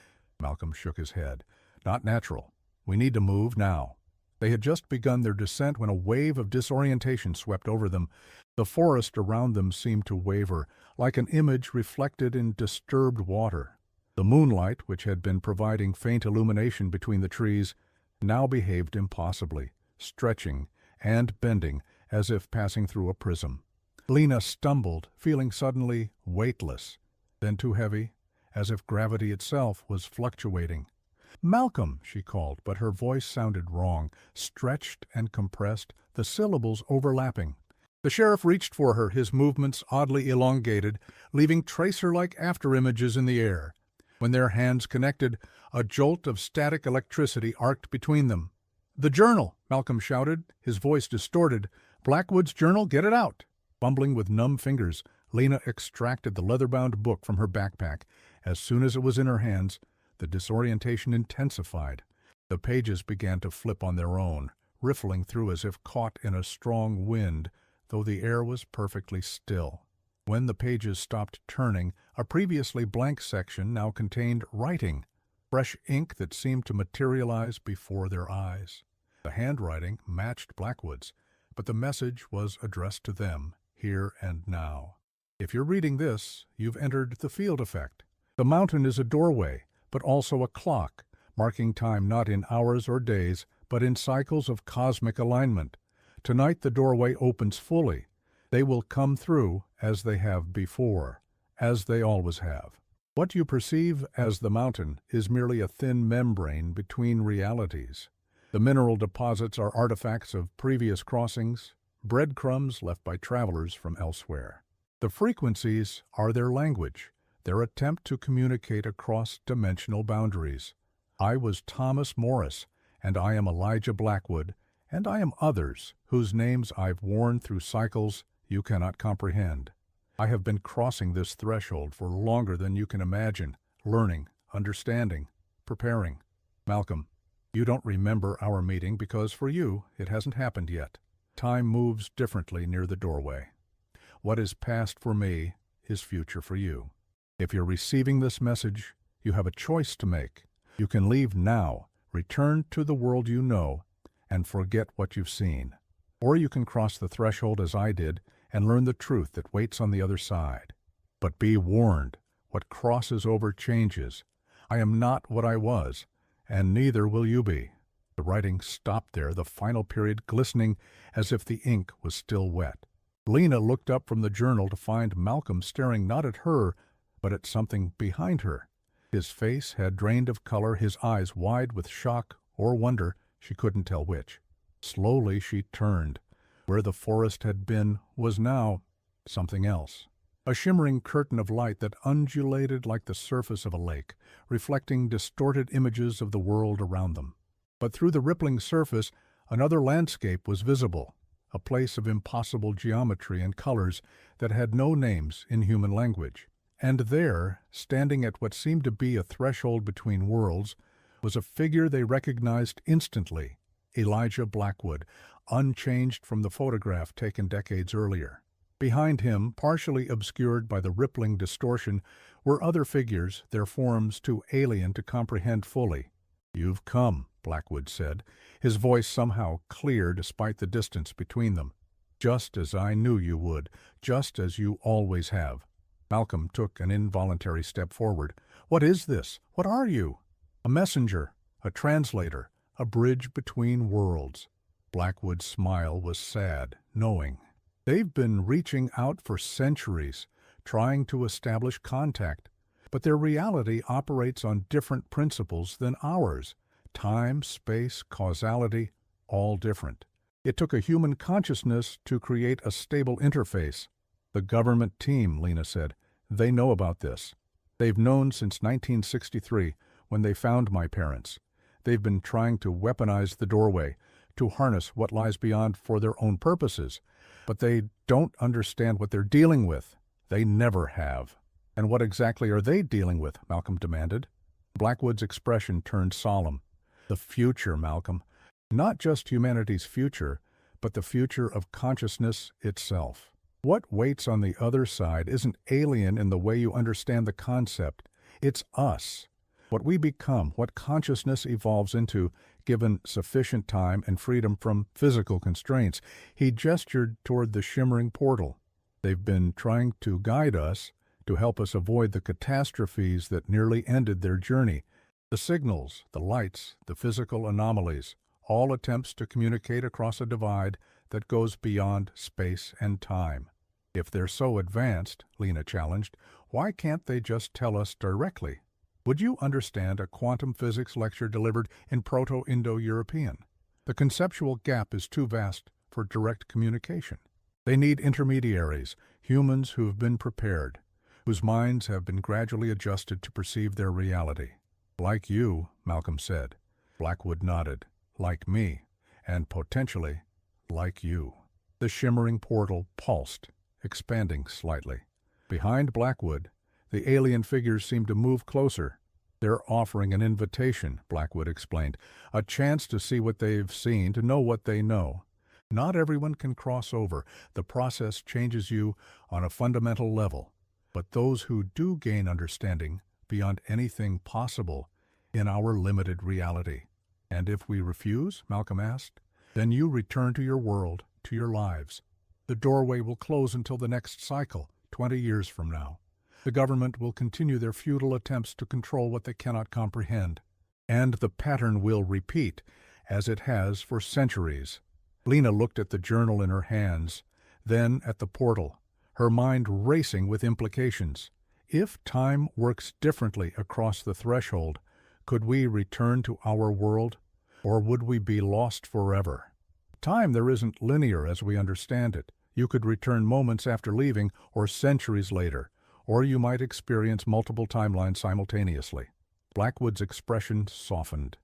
Malcolm shook his head. Not natural. We need to move now. They had just begun their descent when a wave of disorientation swept over them. The forest around them seemed to waver, like an image reflected in disturbed water. The moonlight, which had been providing faint illumination between the trees, now behaved impossibly, stretching and bending as if passing through a prism. Lena stumbled, feeling suddenly weightless, then too heavy, as if gravity itself was fluctuating. "Malcolm," she called, but her voice sounded wrong, stretched and compressed, the syllables overlapping. The sheriff reached for her, his movements oddly elongated, leaving tracer-like afterimages in the air. When their hands connected, a jolt of static electricity arced between them. "The journal!" Malcolm shouted, his voice distorted. "Blackwood's journal, get it out!" Fumbling with numb fingers, Lena extracted the leather-bound book from her backpack. As soon as it was in her hands, the disorientation intensified. The pages began to flip on their own, riffling through as if caught in a strong wind, though the air was perfectly still. When the pages stopped turning, a previously blank section now contained writing, fresh ink that seemed to materialize before their eyes. The handwriting matched Blackwood's, but the message was addressed to them, here and now. If you're reading this, you've entered the field effect. The mountain is a doorway, but also a clock, marking time not in hours or days, but in cycles of cosmic alignment. Tonight the doorway opens fully. They will come through as they have before, as they always have. What you perceive as the mountain is merely a thin membrane between realities. The mineral deposits are artifacts of previous crossings, breadcrumbs left by travelers from elsewhere. The frequencies are their language, their attempt to communicate across dimensional boundaries. I was Thomas Morris, and I am Elijah Blackwood, and I am others whose names I've worn through cycles you cannot comprehend. I have been crossing this threshold for longer than you can imagine, learning, understanding, preparing. Malcolm, you don't remember our meeting because for you it hasn't happened yet. Time moves differently near the doorway. What is past for me is future for you. If you're receiving this message, you have a choice to make. You can leave now, return to the world you know, and forget what you've seen. Or you can cross the threshold as I did and learn the truth that waits on the other side. But be warned, what crosses over changes. I am not what I was, and neither will you be. The writing stopped there, the final period glistening as if the ink was still wet. Lena looked up from the journal to find Malcolm staring not at her, but at something behind her. His face had drained of color, his eyes wide with shock or wonder, she couldn't tell which. Slowly she turned. Where the forest had been was now something else. A shimmering curtain of light that undulated like the surface of a lake, reflecting distorted images of the world around them. But through the rippling surface, another landscape was visible, a place of impossible geometry and colors that had no names in human language. And there, standing at what seemed to be a threshold between worlds, was a figure they recognized instantly, Elijah Blackwood, unchanged from the photograph taken decades earlier. Behind him, partially obscured by the rippling distortion, were other figures, their forms too alien to comprehend fully. "You've come," Blackwood said, his voice somehow clear despite the distance between them. "Just as I knew you would, just as you always have." Malcolm took an involuntary step forward. "What is this? What are you?" "A messenger, a translator, a bridge between worlds." Blackwood's smile was sad, knowing. "They've been reaching out for centuries, trying to establish contact, but their reality operates on different principles than ours. Time, space, causality, all different. It took a human consciousness to create a stable interface." "The government team," Lena said. "They know about this. They've known since 1963, when they found my parents. They've been trying to weaponize the doorway, to harness what lies beyond for their own purposes. But they don't understand what they're dealing with. They never have." "And what exactly are they dealing with?" Malcolm demanded. Blackwood's expression turned solemn. "The future, Malcolm. Not just humanity's future, but the future of consciousness itself. What waits on the other side isn't alien in the way you understand the concept. It's us. what we become, what consciousness evolves into, given sufficient time and freedom from physical constraints. He gestured toward the shimmering portal. They've been trying to guide us, to help us avoid the catastrophes that nearly ended their journey. The signals, the lights, the physical anomalies, all attempts to communicate across a divide that goes beyond space and time. If they're so advanced, Lena challenged, why can't they just tell us directly? Would you understand a quantum physics lecture delivered in Proto-Indo-European? The conceptual gap is too vast for direct communication. They need intermediaries, humans who've been prepared, whose minds have been gradually adjusted to perceive their reality. Like you, Malcolm said. Blackwood nodded. Like me, and potentially like you. The shimmering portal pulsed, expanding slightly. Behind Blackwood, the alien figures seemed to move closer. They're offering an invitation, Blackwood explained, a chance to see what they've seen, to know what they know. Not everyone can cross over. The process changes you on a fundamental level. But those who do gain understanding beyond anything possible in our limited reality. And if we refuse, Malcolm asked, then you return to your world, to your lives. The doorway will close until the next cycle, 20 years from now. The government will continue their futile attempts to control what they cannot comprehend. And the pattern will repeat, as it has for centuries. Lena looked at the journal in her hands, then at the portal, her mind racing with implications. If time works differently across the threshold, could we return to our world, or would we be lost forever? Time there isn't linear as we understand it. You could return moments after leaving, or centuries later, or you might experience multiple timelines simultaneously. Blackwood's expression softened.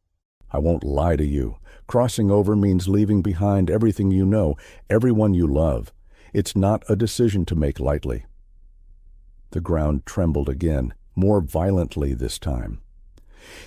I won't lie to you. Crossing over means leaving behind everything you know, everyone you love. It's not a decision to make lightly. The ground trembled again, more violently this time.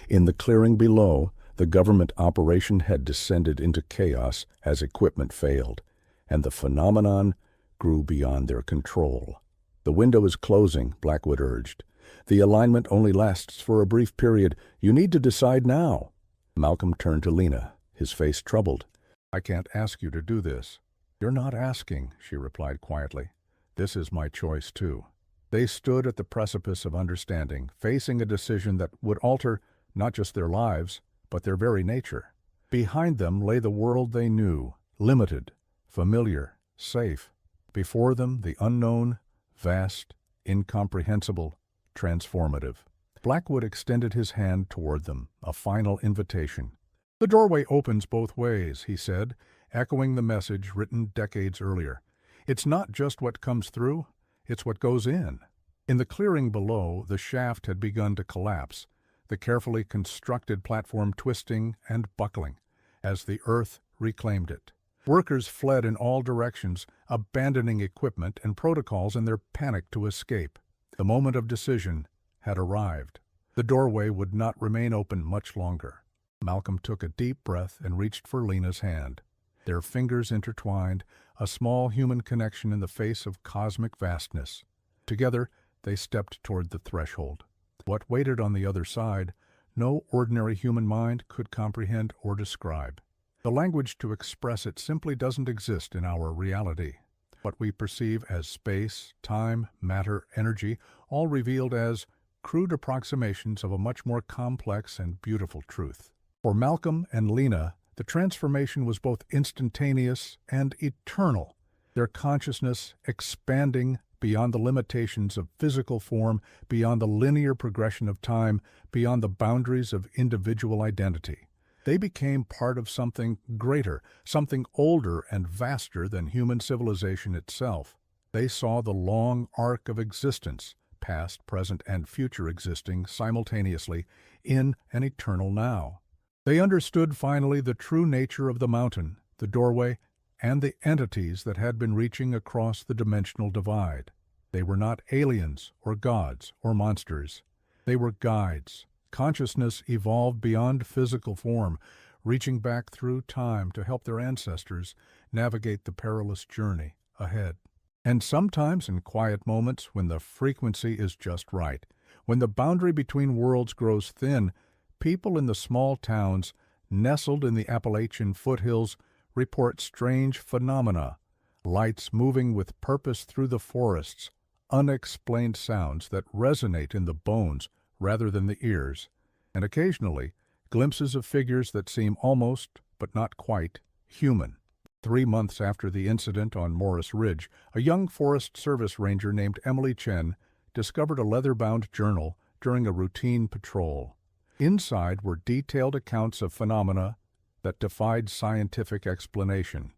In the clearing below, the government operation had descended into chaos as equipment failed, and the phenomenon grew beyond their control. The window is closing, Blackwood urged. The alignment only lasts for a brief period. You need to decide now. Malcolm turned to Lena, his face troubled. I can't ask you to do this. You're not asking, she replied quietly. This is my choice, too. They stood at the precipice of understanding, facing a decision that would alter not just their lives, but their very nature. Behind them lay the world they knew, limited, familiar, safe. Before them, the unknown, vast, incomprehensible, transformative. Blackwood extended his hand toward them, a final invitation. The doorway opens both ways, he said, echoing the message written decades earlier. It's not just what comes through, it's what goes in. In the clearing below, the shaft had begun to collapse, the carefully constructed platform twisting and buckling as the earth reclaimed it. Workers fled in all directions, abandoning equipment and protocols in their panic to escape. The moment of decision had arrived. The doorway would not remain open much longer. Malcolm took a deep breath and reached for Lena's hand. Their fingers intertwined, a small human connection in the face of cosmic vastness. Together, they stepped toward the threshold. What waited on the other side, no ordinary human mind could comprehend or describe. The language to express it simply doesn't exist in our reality. What we perceive as space, time, matter, energy, all revealed as crude approximations of a much more complex and beautiful truth. For Malcolm and Lena, the transformation was both instantaneous and eternal, their consciousness expanding beyond the limitations of physical form, beyond the linear progression of time, beyond the boundaries of individual identity. They became part of something greater, something older and vaster than human civilization itself. They saw the long arc of existence, past, present, and future existing simultaneously in an eternal now. They understood finally the true nature of the mountain, the doorway, and the entities that had been reaching across the dimensional divide. They were not aliens or gods or monsters. They were guides. Consciousness evolved beyond physical form, reaching back through time to help their ancestors navigate the perilous journey ahead. And sometimes in quiet moments when the frequency is just right, When the boundary between worlds grows thin, people in the small towns nestled in the Appalachian foothills report strange phenomena, lights moving with purpose through the forests, unexplained sounds that resonate in the bones rather than the ears, and occasionally glimpses of figures that seem almost, but not quite, human. 3 months after the incident on Morris Ridge, a young Forest Service ranger named Emily Chen discovered a leather-bound journal during a routine patrol. Inside were detailed accounts of phenomena that defied scientific explanation,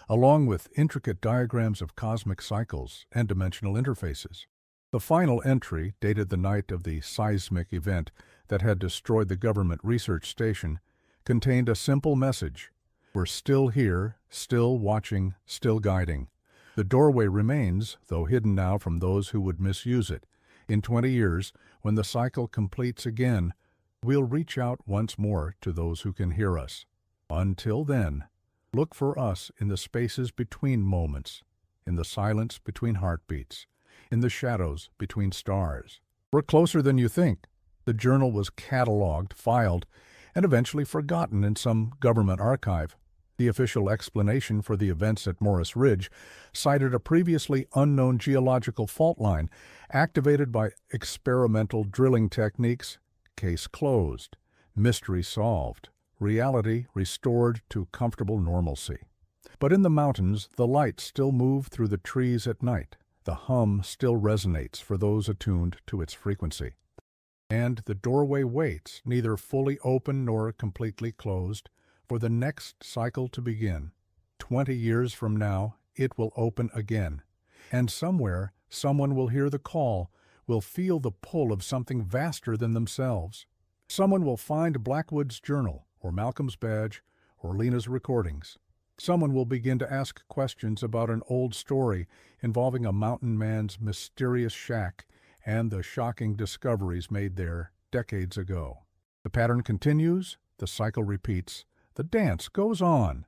along with intricate diagrams of cosmic cycles and dimensional interfaces. The final entry, dated the night of the seismic event that had destroyed the government research station, contained a simple message: "We're still here, still watching, still guiding. The doorway remains, though hidden now from those who would misuse it. In 20 years, when the cycle completes again, we'll reach out once more to those who can hear us. Until then, look for us in the spaces between moments, in the silence between heartbeats, in the shadows between stars. We're closer than you think." The journal was cataloged, filed, and eventually forgotten in some government archive. The official explanation for the events at Morris Ridge cited a previously unknown geological fault line activated by experimental drilling techniques. Case closed. Mystery solved. Reality restored to comfortable normalcy. But in the mountains, the lights still move through the trees at night. The hum still resonates for those attuned to its frequency. And the doorway waits, neither fully open nor completely closed, for the next cycle to begin. 20 years from now, it will open again. And somewhere, someone will hear the call, will feel the pull of something vaster than themselves. Someone will find Blackwood's journal, or Malcolm's badge, or Lena's recordings. Someone will begin to ask questions about an old story involving a mountain man's mysterious shack and the shocking discoveries made there decades ago. The pattern continues, the cycle repeats, the dance goes on.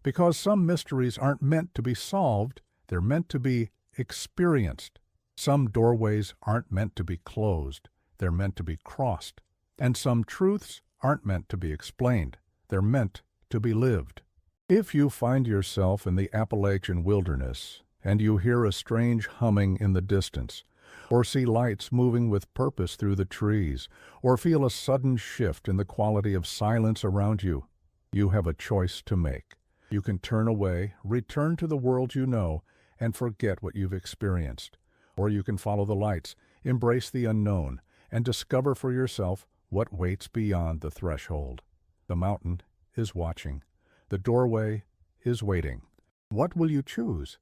Because some mysteries aren't meant to be solved, they're meant to be experienced. Some doorways aren't meant to be closed, they're meant to be crossed. And some truths aren't meant to be explained, they're meant to be lived. If you find yourself in the Appalachian wilderness, and you hear a strange humming in the distance, or see lights moving with purpose through the trees, or feel a sudden shift in the quality of silence around you, you have a choice to make. You can turn away, return to the world you know, and forget what you've experienced. Or you can follow the lights, embrace the unknown, and discover for yourself what waits beyond the threshold. The mountain is watching. The doorway is waiting. What will you choose?